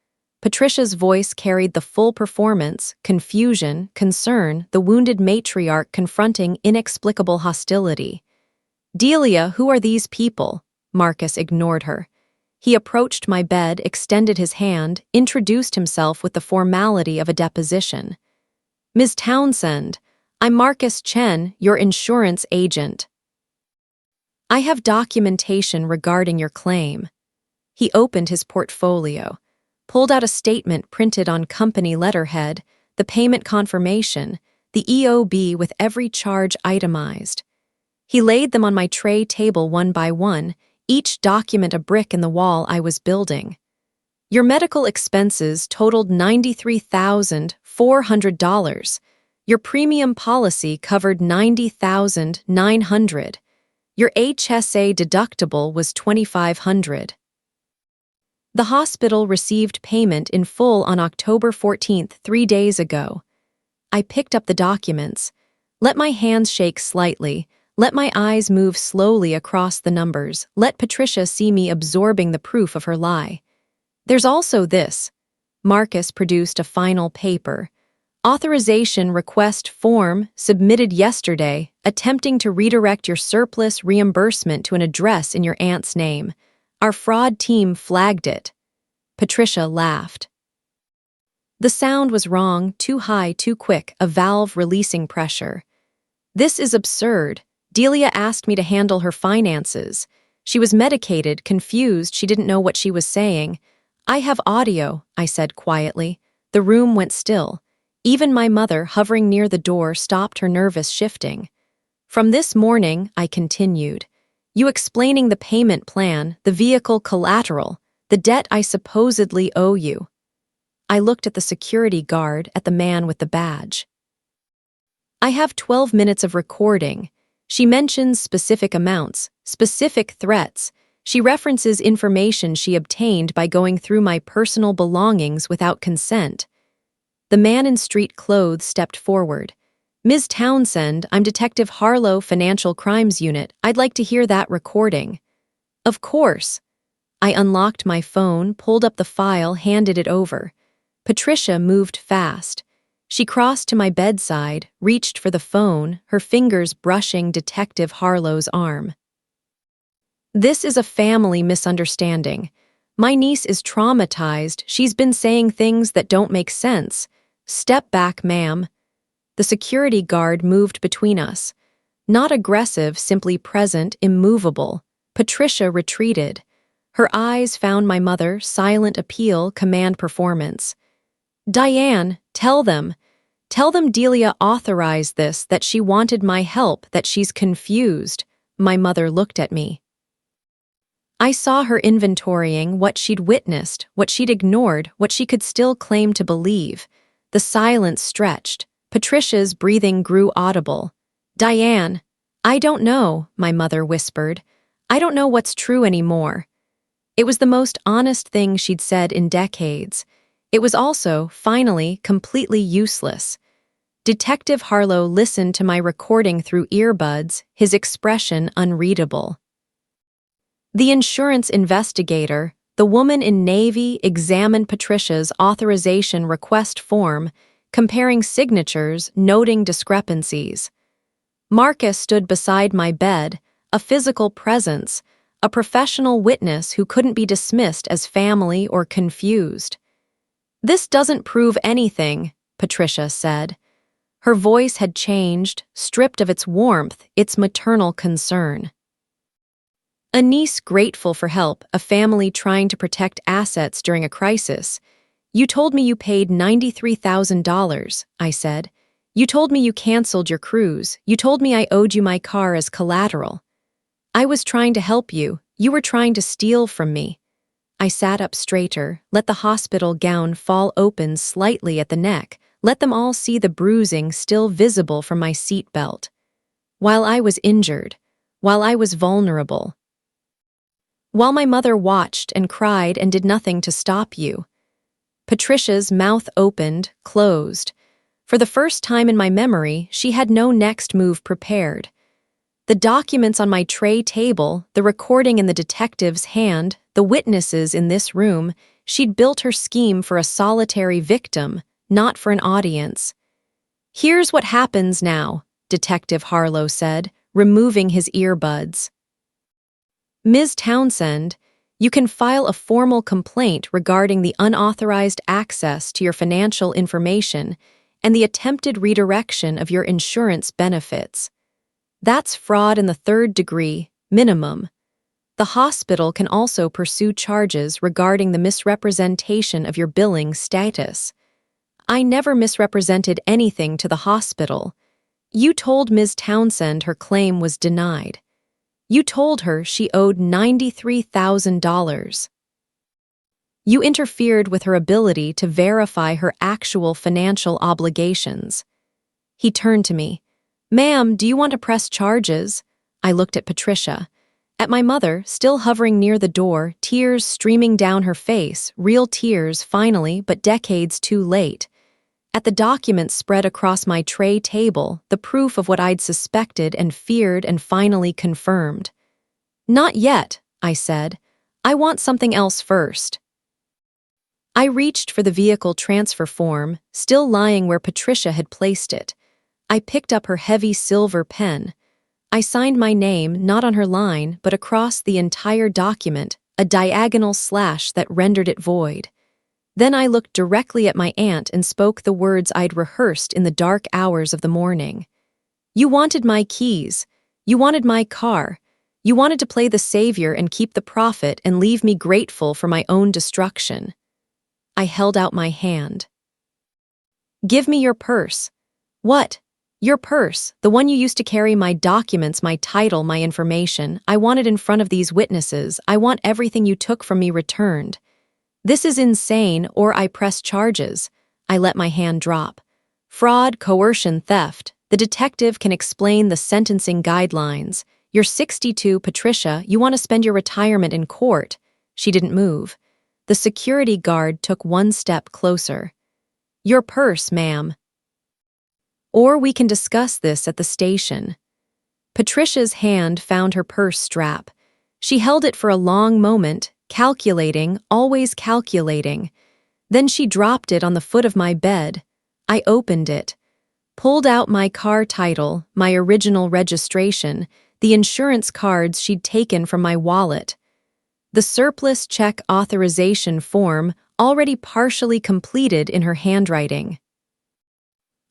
Patricia's voice carried the full performance, confusion, concern, the wounded matriarch confronting inexplicable hostility. "Delia, who are these people?" Marcus ignored her. He approached my bed, extended his hand, introduced himself with the formality of a deposition. "Ms. Townsend, I'm Marcus Chen, your insurance agent. I have documentation regarding your claim." He opened his portfolio, pulled out a statement printed on company letterhead, the payment confirmation, the EOB with every charge itemized. He laid them on my tray table one by one, each document a brick in the wall I was building. "Your medical expenses totaled $93,400. Your premium policy covered $90,900. Your HSA deductible was $2,500. The hospital received payment in full on October 14th, 3 days ago." I picked up the documents, let my hands shake slightly, let my eyes move slowly across the numbers, let Patricia see me absorbing the proof of her lie. "There's also this." Marcus produced a final paper. "Authorization request form submitted yesterday, attempting to redirect your surplus reimbursement to an address in your aunt's name. Our fraud team flagged it." Patricia laughed. The sound was wrong, too high, too quick, a valve releasing pressure. "This is absurd. Delia asked me to handle her finances. She was medicated, confused, she didn't know what she was saying. I have audio," I said quietly. The room went still. Even my mother, hovering near the door, stopped her nervous shifting. "From this morning," I continued, "you explaining the payment plan, the vehicle collateral, the debt I supposedly owe you." I looked at the security guard, at the man with the badge. "I have 12 minutes of recording. She mentions specific amounts, specific threats. She references information she obtained by going through my personal belongings without consent." The man in street clothes stepped forward. "Ms. Townsend, I'm Detective Harlow, Financial Crimes Unit. I'd like to hear that recording." "Of course." I unlocked my phone, pulled up the file, handed it over. Patricia moved fast. She crossed to my bedside, reached for the phone, her fingers brushing Detective Harlow's arm. "This is a family misunderstanding. My niece is traumatized. She's been saying things that don't make sense. Step back, ma'am." The security guard moved between us. Not aggressive, simply present, immovable. Patricia retreated. Her eyes found my mother, silent appeal, command performance. "Diane, tell them. Tell them Delia authorized this, that she wanted my help, that she's confused." My mother looked at me. I saw her inventorying what she'd witnessed, what she'd ignored, what she could still claim to believe. The silence stretched. Patricia's breathing grew audible. "Diane, I don't know," my mother whispered. "I don't know what's true anymore." It was the most honest thing she'd said in decades. It was also, finally, completely useless. Detective Harlow listened to my recording through earbuds, his expression unreadable. The insurance investigator, the woman in navy, examined Patricia's authorization request form, comparing signatures, noting discrepancies. Marcus stood beside my bed, a physical presence, a professional witness who couldn't be dismissed as family or confused. "This doesn't prove anything," Patricia said. Her voice had changed, stripped of its warmth, its maternal concern. "A niece grateful for help, a family trying to protect assets during a crisis. You told me you paid $93,000, I said. You told me you canceled your cruise. You told me I owed you my car as collateral. I was trying to help you. You were trying to steal from me." I sat up straighter, let the hospital gown fall open slightly at the neck, let them all see the bruising still visible from my seat belt. While I was injured, while I was vulnerable. While my mother watched and cried and did nothing to stop you. Patricia's mouth opened, closed. For the first time in my memory, she had no next move prepared. The documents on my tray table, the recording in the detective's hand, the witnesses in this room, she'd built her scheme for a solitary victim, not for an audience. "Here's what happens now," Detective Harlow said, removing his earbuds. "Ms. Townsend, you can file a formal complaint regarding the unauthorized access to your financial information and the attempted redirection of your insurance benefits. That's fraud in the third degree, minimum. The hospital can also pursue charges regarding the misrepresentation of your billing status. I never misrepresented anything to the hospital. You told Ms. Townsend her claim was denied. You told her she owed $93,000. You interfered with her ability to verify her actual financial obligations." He turned to me. "Ma'am, do you want to press charges?" I looked at Patricia. At my mother, still hovering near the door, tears streaming down her face, real tears finally, but decades too late. At the documents spread across my tray table, the proof of what I'd suspected and feared and finally confirmed. "Not yet," I said. "I want something else first." I reached for the vehicle transfer form, still lying where Patricia had placed it. I picked up her heavy silver pen. I signed my name not on her line, but across the entire document, a diagonal slash that rendered it void. Then I looked directly at my aunt and spoke the words I'd rehearsed in the dark hours of the morning. "You wanted my keys. You wanted my car. You wanted to play the savior and keep the profit and leave me grateful for my own destruction." I held out my hand. "Give me your purse." "What?" "Your purse, the one you used to carry my documents, my title, my information. I want it in front of these witnesses. I want everything you took from me returned. This is insane, or I press charges." I let my hand drop. "Fraud, coercion, theft. The detective can explain the sentencing guidelines. You're 62, Patricia. You want to spend your retirement in court." She didn't move. The security guard took one step closer. "Your purse, ma'am. Or we can discuss this at the station." Patricia's hand found her purse strap. She held it for a long moment, calculating, always calculating. Then she dropped it on the foot of my bed. I opened it, pulled out my car title, my original registration, the insurance cards she'd taken from my wallet. The surplus check authorization form, already partially completed in her handwriting.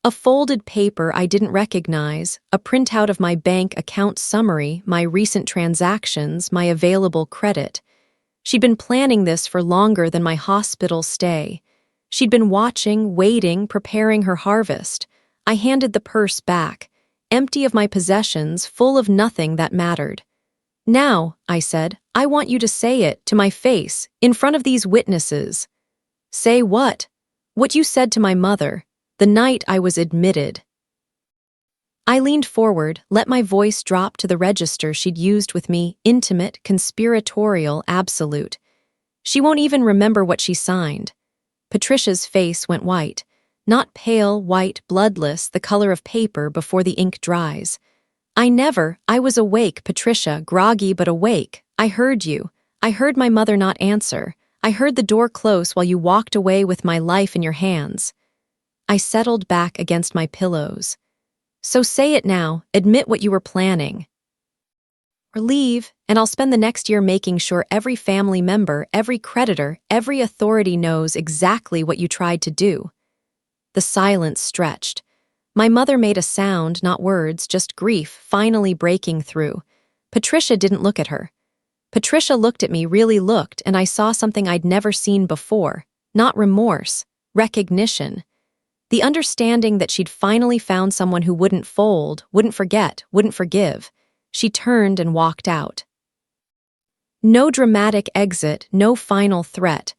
A folded paper I didn't recognize, a printout of my bank account summary, my recent transactions, my available credit. She'd been planning this for longer than my hospital stay. She'd been watching, waiting, preparing her harvest. I handed the purse back, empty of my possessions, full of nothing that mattered. "Now," I said, "I want you to say it, to my face, in front of these witnesses." "Say what?" "What you said to my mother, the night I was admitted." I leaned forward, let my voice drop to the register she'd used with me, intimate, conspiratorial, absolute. She won't even remember what she signed. Patricia's face went white. Not pale, white, bloodless, the color of paper before the ink dries. I was awake, Patricia, groggy but awake. I heard you. I heard my mother not answer. I heard the door close while you walked away with my life in your hands. I settled back against my pillows. "So say it now, admit what you were planning. Or leave, and I'll spend the next year making sure every family member, every creditor, every authority knows exactly what you tried to do." The silence stretched. My mother made a sound, not words, just grief, finally breaking through. Patricia didn't look at her. Patricia looked at me, really looked, and I saw something I'd never seen before. Not remorse, recognition. The understanding that she'd finally found someone who wouldn't fold, wouldn't forget, wouldn't forgive. She turned and walked out. No dramatic exit, no final threat.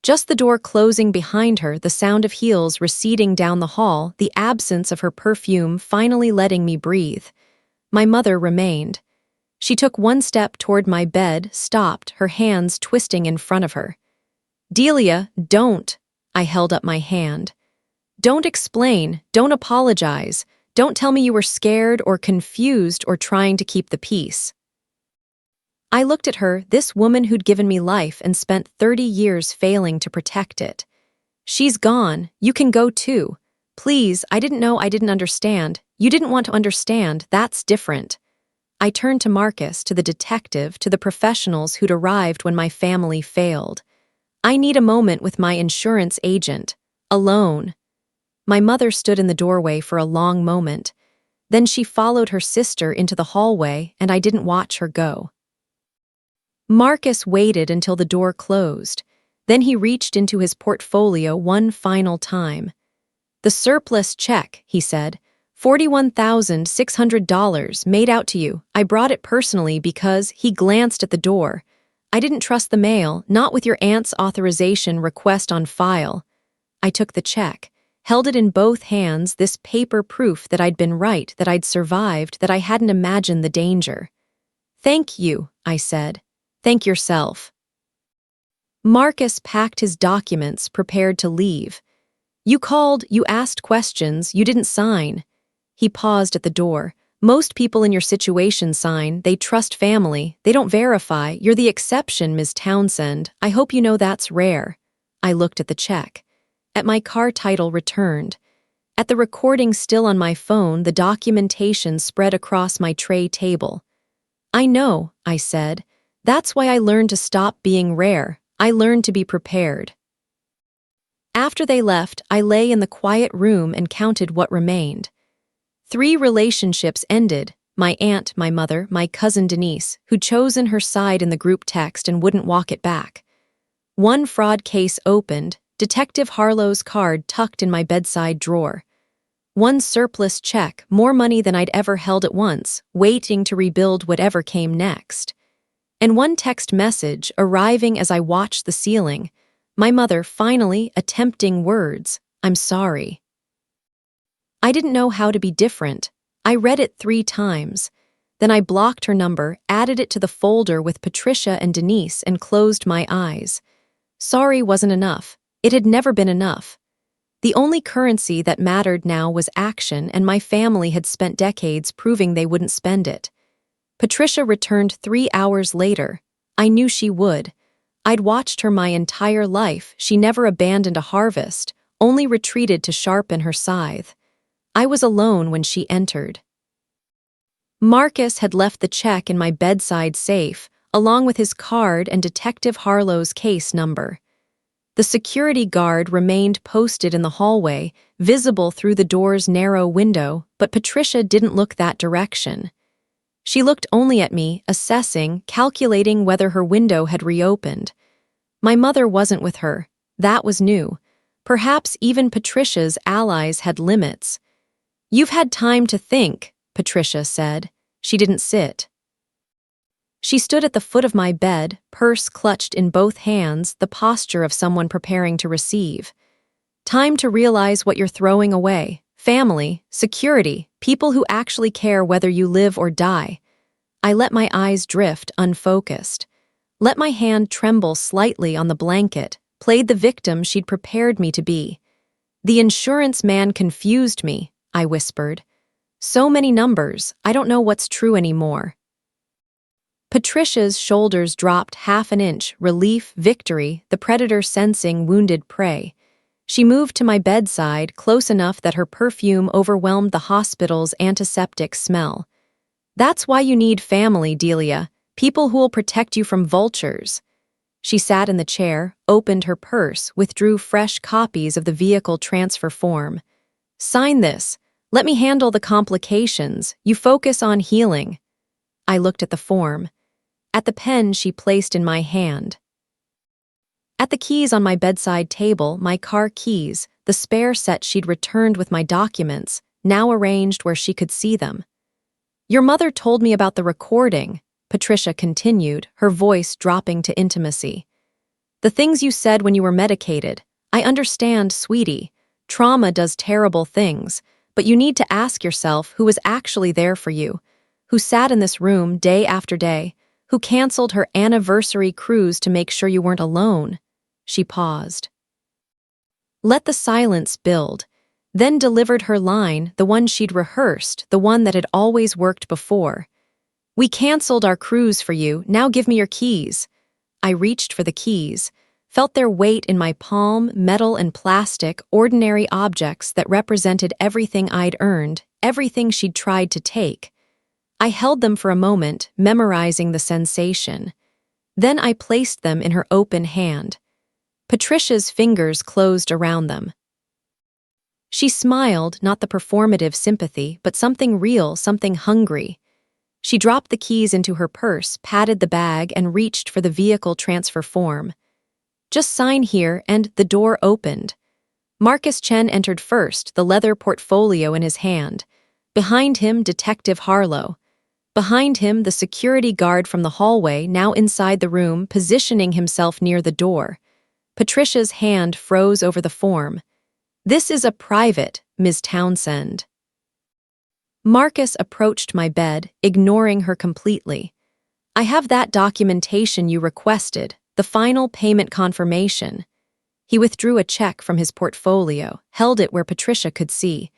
Just the door closing behind her, the sound of heels receding down the hall, the absence of her perfume finally letting me breathe. My mother remained. She took one step toward my bed, stopped, her hands twisting in front of her. "Delia, don't!" I held up my hand. Don't explain, don't apologize, don't tell me you were scared or confused or trying to keep the peace. I looked at her, this woman who'd given me life and spent 30 years failing to protect it. She's gone, you can go too. Please, I didn't know, I didn't understand. You didn't want to understand, that's different. I turned to Marcus, to the detective, to the professionals who'd arrived when my family failed. I need a moment with my insurance agent. Alone. My mother stood in the doorway for a long moment. Then she followed her sister into the hallway, and I didn't watch her go. Marcus waited until the door closed. Then he reached into his portfolio one final time. "The surplus check," he said. $41,600 made out to you. I brought it personally because he glanced at the door. I didn't trust the mail, not with your aunt's authorization request on file. I took the check, held it in both hands, this paper proof that I'd been right, that I'd survived, that I hadn't imagined the danger. "Thank you," I said. "Thank yourself." Marcus packed his documents, prepared to leave. "You called, you asked questions, you didn't sign." He paused at the door. "Most people in your situation sign, they trust family, they don't verify. You're the exception, Ms. Townsend. I hope you know that's rare." I looked at the check. At my car title returned. At the recording still on my phone, the documentation spread across my tray table. "I know," I said. "That's why I learned to stop being rare. I learned to be prepared." After they left, I lay in the quiet room and counted what remained. 3 relationships ended: my aunt, my mother, my cousin Denise, who'd chosen her side in the group text and wouldn't walk it back. 1 fraud case opened, Detective Harlow's card tucked in my bedside drawer. 1 surplus check, more money than I'd ever held at once, waiting to rebuild whatever came next. And 1 text message arriving as I watched the ceiling. My mother finally attempting words, "I'm sorry." I didn't know how to be different. I read it 3 times. Then I blocked her number, added it to the folder with Patricia and Denise, and closed my eyes. Sorry wasn't enough. It had never been enough. The only currency that mattered now was action, and my family had spent decades proving they wouldn't spend it. Patricia returned 3 hours later. I knew she would. I'd watched her my entire life. She never abandoned a harvest, only retreated to sharpen her scythe. I was alone when she entered. Marcus had left the check in my bedside safe, along with his card and Detective Harlow's case number. The security guard remained posted in the hallway, visible through the door's narrow window, but Patricia didn't look that direction. She looked only at me, assessing, calculating whether her window had reopened. My mother wasn't with her. That was new. Perhaps even Patricia's allies had limits. "You've had time to think," Patricia said. She didn't sit. She stood at the foot of my bed, purse clutched in both hands, the posture of someone preparing to receive. "Time to realize what you're throwing away. Family, security, people who actually care whether you live or die." I let my eyes drift, unfocused. Let my hand tremble slightly on the blanket, played the victim she'd prepared me to be. "The insurance man confused me," I whispered. "So many numbers, I don't know what's true anymore." Patricia's shoulders dropped half an inch, relief, victory, the predator sensing wounded prey. She moved to my bedside, close enough that her perfume overwhelmed the hospital's antiseptic smell. "That's why you need family, Delia, people who'll protect you from vultures." She sat in the chair, opened her purse, withdrew fresh copies of the vehicle transfer form. "Sign this. Let me handle the complications. You focus on healing." I looked at the form. At the pen she placed in my hand. At the keys on my bedside table, my car keys, the spare set she'd returned with my documents, now arranged where she could see them. "Your mother told me about the recording," Patricia continued, her voice dropping to intimacy. "The things you said when you were medicated. I understand, sweetie. Trauma does terrible things, but you need to ask yourself who was actually there for you, who sat in this room day after day, who canceled her anniversary cruise to make sure you weren't alone." She paused. Let the silence build. then delivered her line, the one she'd rehearsed, the one that had always worked before. "We canceled our cruise for you, now give me your keys." I reached for the keys, felt their weight in my palm, metal and plastic, ordinary objects that represented everything I'd earned, everything she'd tried to take. I held them for a moment, memorizing the sensation. Then I placed them in her open hand. Patricia's fingers closed around them. She smiled, not the performative sympathy, but something real, something hungry. She dropped the keys into her purse, patted the bag, and reached for the vehicle transfer form. "Just sign here," and the door opened. Marcus Chen entered first, the leather portfolio in his hand. Behind him, Detective Harlow. Behind him, the security guard from the hallway, now inside the room, positioning himself near the door. Patricia's hand froze over the form. "This is a private, Ms. Townsend." Marcus approached my bed, ignoring her completely. "I have that documentation you requested, the final payment confirmation." He withdrew a check from his portfolio, held it where Patricia could see.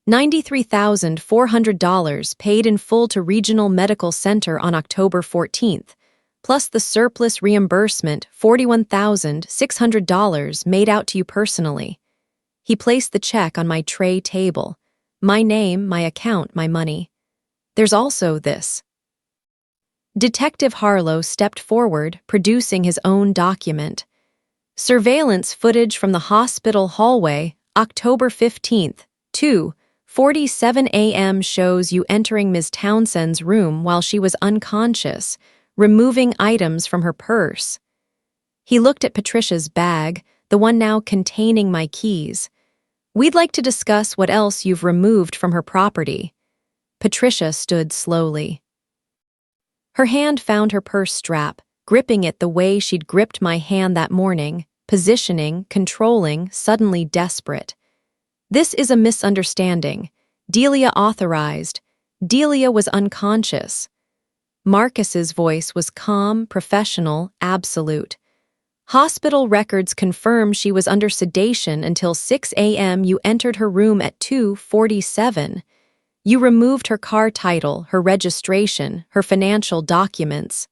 $93,400 paid in full to Regional Medical Center on October 14th, plus the surplus reimbursement, $41,600 made out to you personally. He placed the check on my tray table. My name, my account, my money. "There's also this." Detective Harlow stepped forward, producing his own document. "Surveillance footage from the hospital hallway, October 15th, 2:47 a.m. shows you entering Ms. Townsend's room while she was unconscious, removing items from her purse." He looked at Patricia's bag, the one now containing my keys. "We'd like to discuss what else you've removed from her property." Patricia stood slowly. Her hand found her purse strap, gripping it the way she'd gripped my hand that morning, positioning, controlling, suddenly desperate. "This is a misunderstanding. Delia authorized. Delia was unconscious." Marcus's voice was calm, professional, absolute. "Hospital records confirm she was under sedation until 6 a.m. You entered her room at 2:47. You removed her car title, her registration, her financial documents.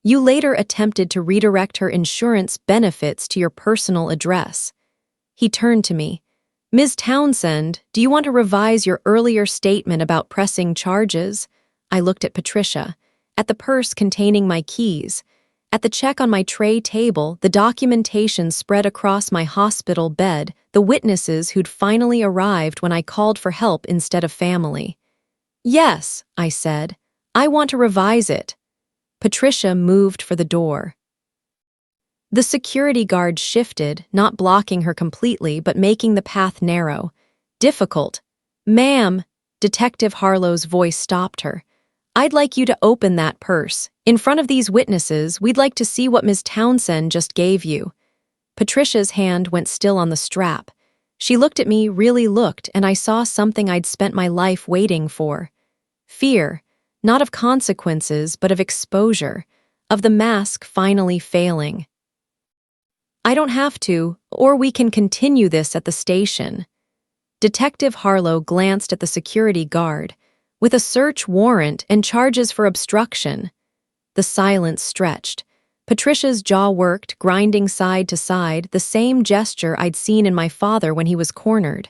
You later attempted to redirect her insurance benefits to your personal address." He turned to me. "Ms. Townsend, do you want to revise your earlier statement about pressing charges?" I looked at Patricia, at the purse containing my keys, at the check on my tray table, the documentation spread across my hospital bed, the witnesses who'd finally arrived when I called for help instead of family. "Yes," I said. "I want to revise it." Patricia moved for the door. The security guard shifted, not blocking her completely, but making the path narrow. Difficult. "Ma'am," Detective Harlow's voice stopped her. "I'd like you to open that purse. In front of these witnesses, we'd like to see what Ms. Townsend just gave you." Patricia's hand went still on the strap. She looked at me, really looked, and I saw something I'd spent my life waiting for. Fear, not of consequences, but of exposure, of the mask finally failing. "I don't have to, or we can continue this at the station." Detective Harlow glanced at the security guard. "With a search warrant and charges for obstruction." The silence stretched. Patricia's jaw worked, grinding side to side, the same gesture I'd seen in my father when he was cornered.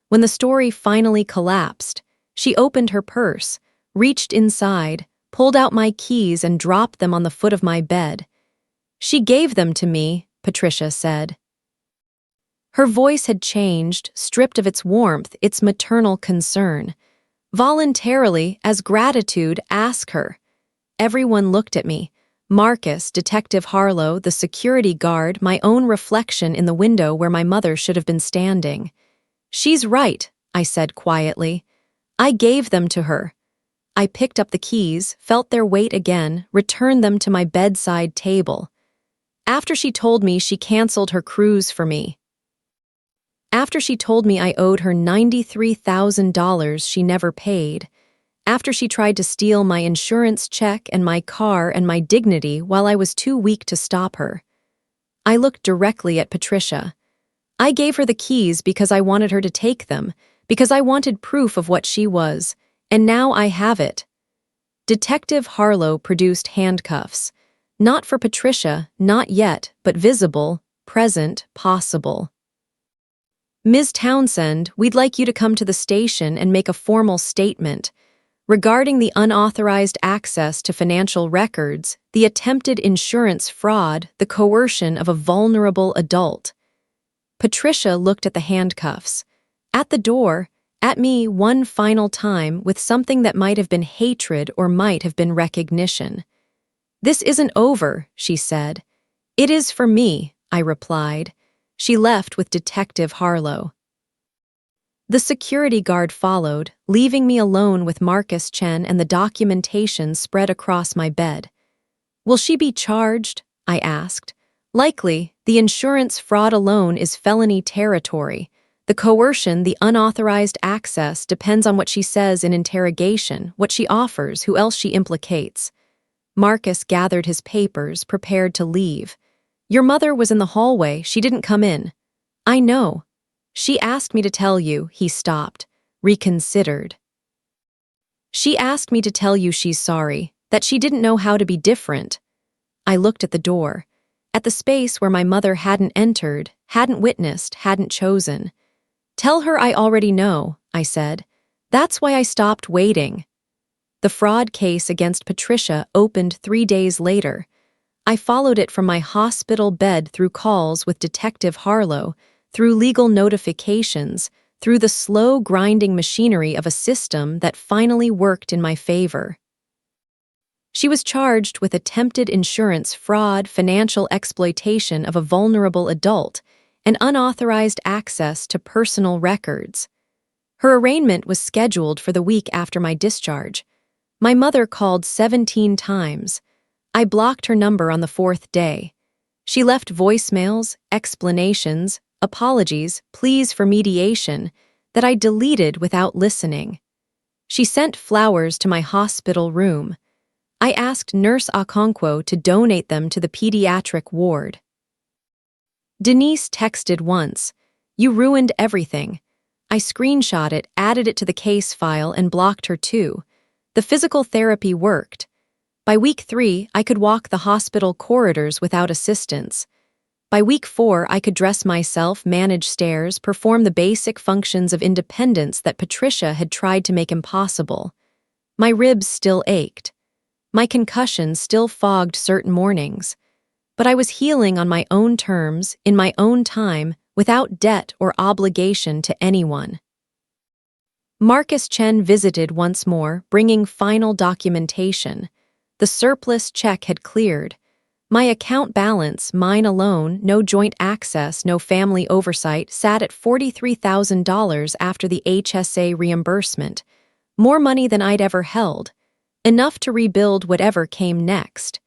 When the story finally collapsed, she opened her purse, reached inside, pulled out my keys and dropped them on the foot of my bed. "She gave them to me," Patricia said. Her voice had changed, stripped of its warmth, its maternal concern. "Voluntarily, as gratitude, ask her." Everyone looked at me. Marcus, Detective Harlow, the security guard, my own reflection in the window where my mother should have been standing. "She's right," I said quietly. "I gave them to her." I picked up the keys, felt their weight again, returned them to my bedside table. After she told me she canceled her cruise for me. After she told me I owed her $93,000 she never paid. After she tried to steal my insurance check and my car and my dignity while I was too weak to stop her. I looked directly at Patricia. I gave her the keys because I wanted her to take them, because I wanted proof of what she was, and now I have it. Detective Harlow produced handcuffs. Not for Patricia, not yet, but visible, present, possible. Ms. Townsend, we'd like you to come to the station and make a formal statement. Regarding the unauthorized access to financial records, the attempted insurance fraud, the coercion of a vulnerable adult. Patricia looked at the handcuffs. At the door, at me one final time with something that might have been hatred or might have been recognition. "This isn't over," she said. "It is for me," I replied. She left with Detective Harlow. The security guard followed, leaving me alone with Marcus Chen and the documentation spread across my bed. "Will she be charged?" I asked. "Likely. The insurance fraud alone is felony territory. The coercion, the unauthorized access, depends on what she says in interrogation, what she offers, who else she implicates." Marcus gathered his papers, prepared to leave. "Your mother was in the hallway. She didn't come in." "I know. She asked me to tell you," he stopped, reconsidered. "She asked me to tell you she's sorry, that she didn't know how to be different." I looked at the door, at the space where my mother hadn't entered, hadn't witnessed, hadn't chosen. "Tell her I already know," I said. "That's why I stopped waiting." The fraud case against Patricia opened 3 days later. I followed it from my hospital bed through calls with Detective Harlow, through legal notifications, through the slow grinding machinery of a system that finally worked in my favor. She was charged with attempted insurance fraud, financial exploitation of a vulnerable adult, and unauthorized access to personal records. Her arraignment was scheduled for the week after my discharge. My mother called 17 times. I blocked her number on the 4th day. She left voicemails, explanations, apologies, pleas for mediation that I deleted without listening. She sent flowers to my hospital room. I asked Nurse Okonkwo to donate them to the pediatric ward. Denise texted once, "You ruined everything." I screenshot it, added it to the case file, and blocked her too. The physical therapy worked. By week 3, I could walk the hospital corridors without assistance. By week 4, I could dress myself, manage stairs, perform the basic functions of independence that Patricia had tried to make impossible. My ribs still ached. My concussion still fogged certain mornings. But I was healing on my own terms, in my own time, without debt or obligation to anyone. Marcus Chen visited once more, bringing final documentation. The surplus check had cleared. My account balance, mine alone, no joint access, no family oversight, sat at $43,000 after the HSA reimbursement. More money than I'd ever held. Enough to rebuild whatever came next.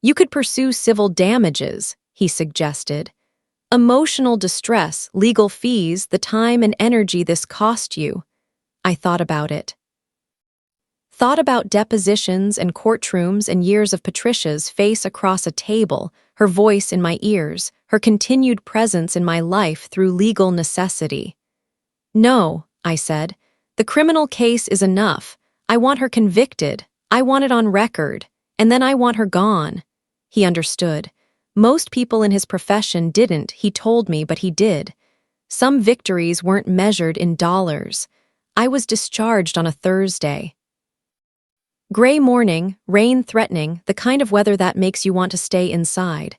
"You could pursue civil damages," he suggested. "Emotional distress, legal fees, the time and energy this cost you." I thought about it. Thought about depositions and courtrooms and years of Patricia's face across a table, her voice in my ears, her continued presence in my life through legal necessity. "No," I said. "The criminal case is enough. I want her convicted. I want it on record. And then I want her gone." He understood. Most people in his profession didn't, he told me, but he did. Some victories weren't measured in dollars. I was discharged on a Thursday. Gray morning, rain threatening, the kind of weather that makes you want to stay inside.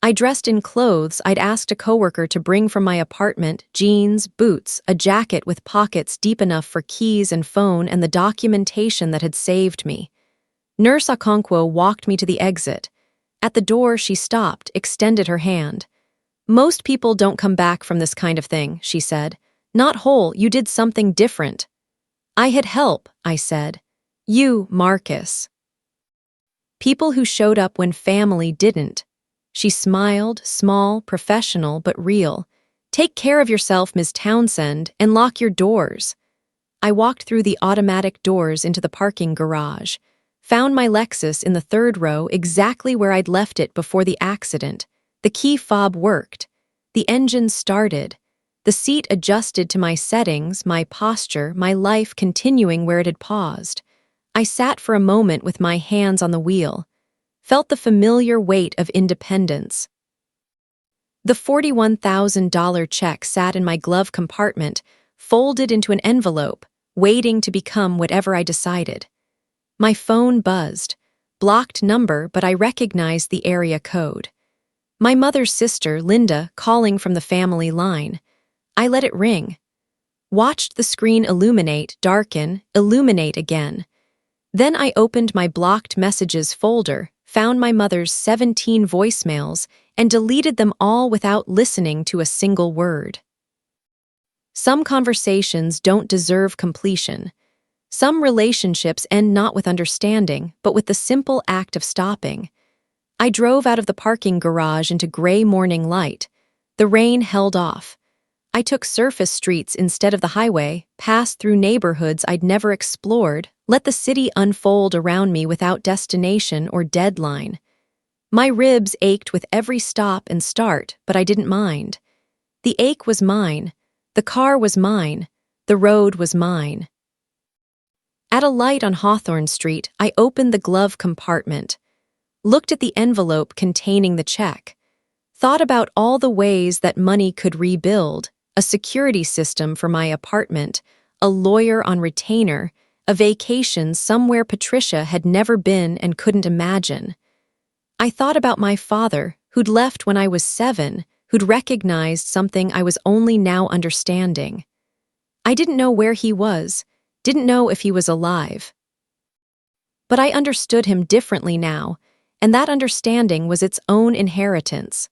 I dressed in clothes I'd asked a coworker to bring from my apartment: jeans, boots, a jacket with pockets deep enough for keys and phone, and the documentation that had saved me. Nurse Okonkwo walked me to the exit. At the door, she stopped, extended her hand. "Most people don't come back from this kind of thing," she said. "Not whole, you did something different." "I had help," I said. "You, Marcus." People who showed up when family didn't. She smiled, small, professional, but real. "Take care of yourself, Ms. Townsend, and lock your doors." I walked through the automatic doors into the parking garage. Found my Lexus in the 3rd row, exactly where I'd left it before the accident. The key fob worked. The engine started. The seat adjusted to my settings, my posture, my life continuing where it had paused. I sat for a moment with my hands on the wheel, felt the familiar weight of independence. The $41,000 check sat in my glove compartment, folded into an envelope, waiting to become whatever I decided. My phone buzzed. Blocked number, but I recognized the area code. My mother's sister, Linda, calling from the family line. I let it ring. Watched the screen illuminate, darken, illuminate again. Then I opened my blocked messages folder, found my mother's 17 voicemails, and deleted them all without listening to a single word. Some conversations don't deserve completion. Some relationships end not with understanding, but with the simple act of stopping. I drove out of the parking garage into gray morning light. The rain held off. I took surface streets instead of the highway, passed through neighborhoods I'd never explored, let the city unfold around me without destination or deadline. My ribs ached with every stop and start, but I didn't mind. The ache was mine. The car was mine. The road was mine. At a light on Hawthorne Street, I opened the glove compartment, looked at the envelope containing the check, thought about all the ways that money could rebuild, a security system for my apartment, a lawyer on retainer, a vacation somewhere Patricia had never been and couldn't imagine. I thought about my father, who'd left when I was 7, who'd recognized something I was only now understanding. I didn't know where he was, didn't know if he was alive. But I understood him differently now, and that understanding was its own inheritance.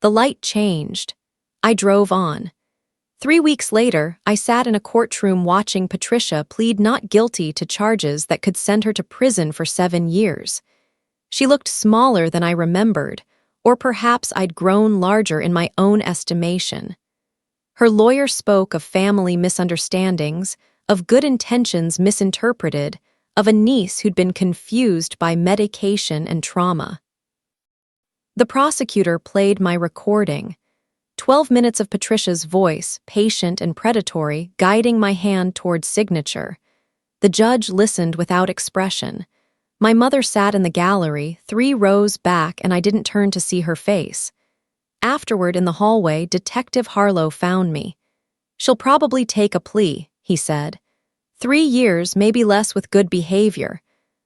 The light changed. I drove on. 3 weeks later, I sat in a courtroom watching Patricia plead not guilty to charges that could send her to prison for 7 years. She looked smaller than I remembered, or perhaps I'd grown larger in my own estimation. Her lawyer spoke of family misunderstandings, of good intentions misinterpreted, of a niece who'd been confused by medication and trauma. The prosecutor played my recording. 12 minutes of Patricia's voice, patient and predatory, guiding my hand towards signature. The judge listened without expression. My mother sat in the gallery, 3 rows back, and I didn't turn to see her face. Afterward, in the hallway, Detective Harlow found me. "She'll probably take a plea," he said. 3 years, maybe less with good behavior.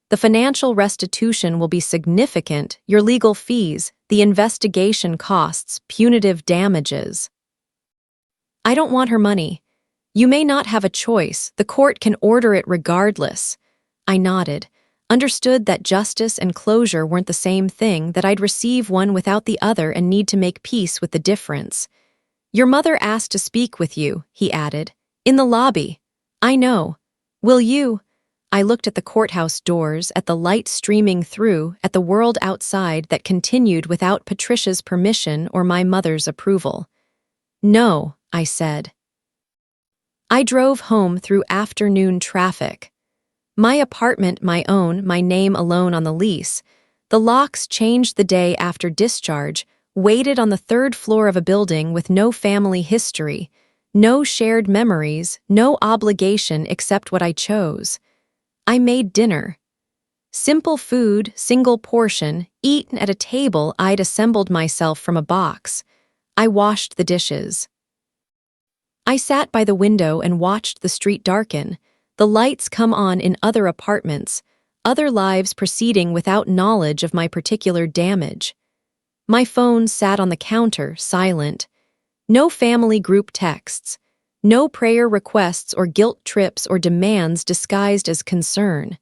The financial restitution will be significant, your legal fees, the investigation costs, punitive damages. "I don't want her money. You may not have a choice. The court can order it regardless." I nodded, understood that justice and closure weren't the same thing, that I'd receive one without the other and need to make peace with the difference. "Your mother asked to speak with you," he added. "In the lobby." "I know. Will you?" I looked at the courthouse doors, at the light streaming through, at the world outside that continued without Patricia's permission or my mother's approval. "No," I said. I drove home through afternoon traffic. My apartment, my own, my name alone on the lease. The locks changed the day after discharge, waited on the 3rd floor of a building with no family history, no shared memories, no obligation except what I chose. I made dinner. Simple food, single portion, eaten at a table I'd assembled myself from a box. I washed the dishes. I sat by the window and watched the street darken, the lights come on in other apartments, other lives proceeding without knowledge of my particular damage. My phone sat on the counter, silent. No family group texts. No prayer requests or guilt trips or demands disguised as concern.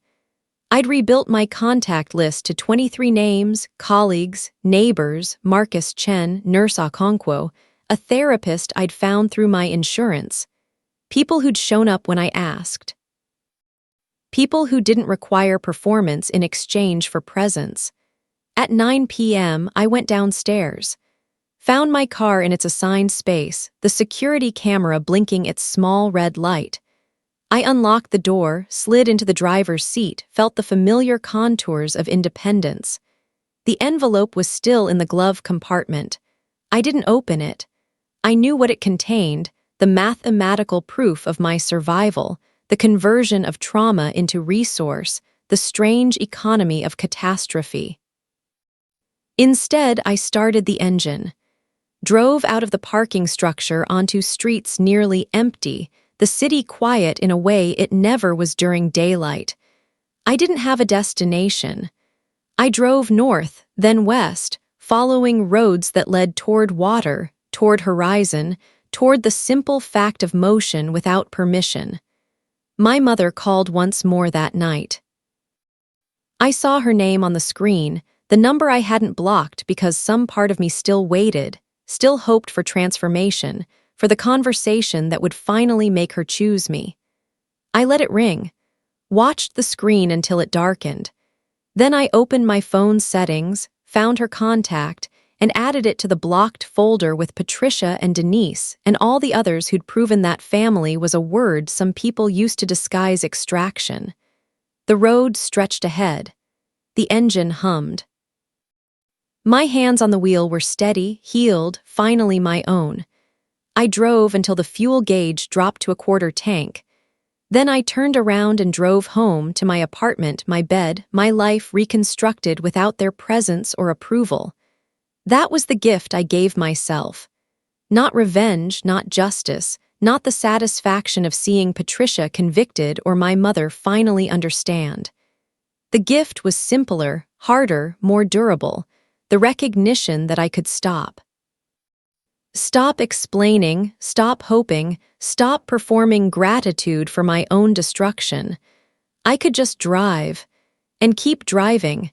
I'd rebuilt my contact list to 23 names, colleagues, neighbors, Marcus Chen, Nurse Okonkwo, a therapist I'd found through my insurance. People who'd shown up when I asked. People who didn't require performance in exchange for presence. At 9 p.m., I went downstairs. Found my car in its assigned space, the security camera blinking its small red light. I unlocked the door, slid into the driver's seat, felt the familiar contours of independence. The envelope was still in the glove compartment. I didn't open it. I knew what it contained, the mathematical proof of my survival, the conversion of trauma into resource, the strange economy of catastrophe. Instead, I started the engine, drove out of the parking structure onto streets nearly empty, the city quiet in a way it never was during daylight. I didn't have a destination. I drove north, then west, following roads that led toward water, toward horizon, toward the simple fact of motion without permission. My mother called once more that night. I saw her name on the screen, the number I hadn't blocked because some part of me still waited, still hoped for transformation, for the conversation that would finally make her choose me. I let it ring, watched the screen until it darkened. Then I opened my phone's settings, found her contact, and added it to the blocked folder with Patricia and Denise and all the others who'd proven that family was a word some people used to disguise extraction. The road stretched ahead. The engine hummed. My hands on the wheel were steady, healed, finally my own. I drove until the fuel gauge dropped to a quarter tank. Then I turned around and drove home to my apartment, my bed, my life reconstructed without their presence or approval. That was the gift I gave myself. Not revenge, not justice, not the satisfaction of seeing Patricia convicted or my mother finally understand. The gift was simpler, harder, more durable, the recognition that I could stop. Stop explaining, stop hoping, stop performing gratitude for my own destruction. I could just drive, and keep driving,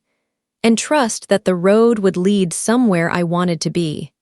and trust that the road would lead somewhere I wanted to be.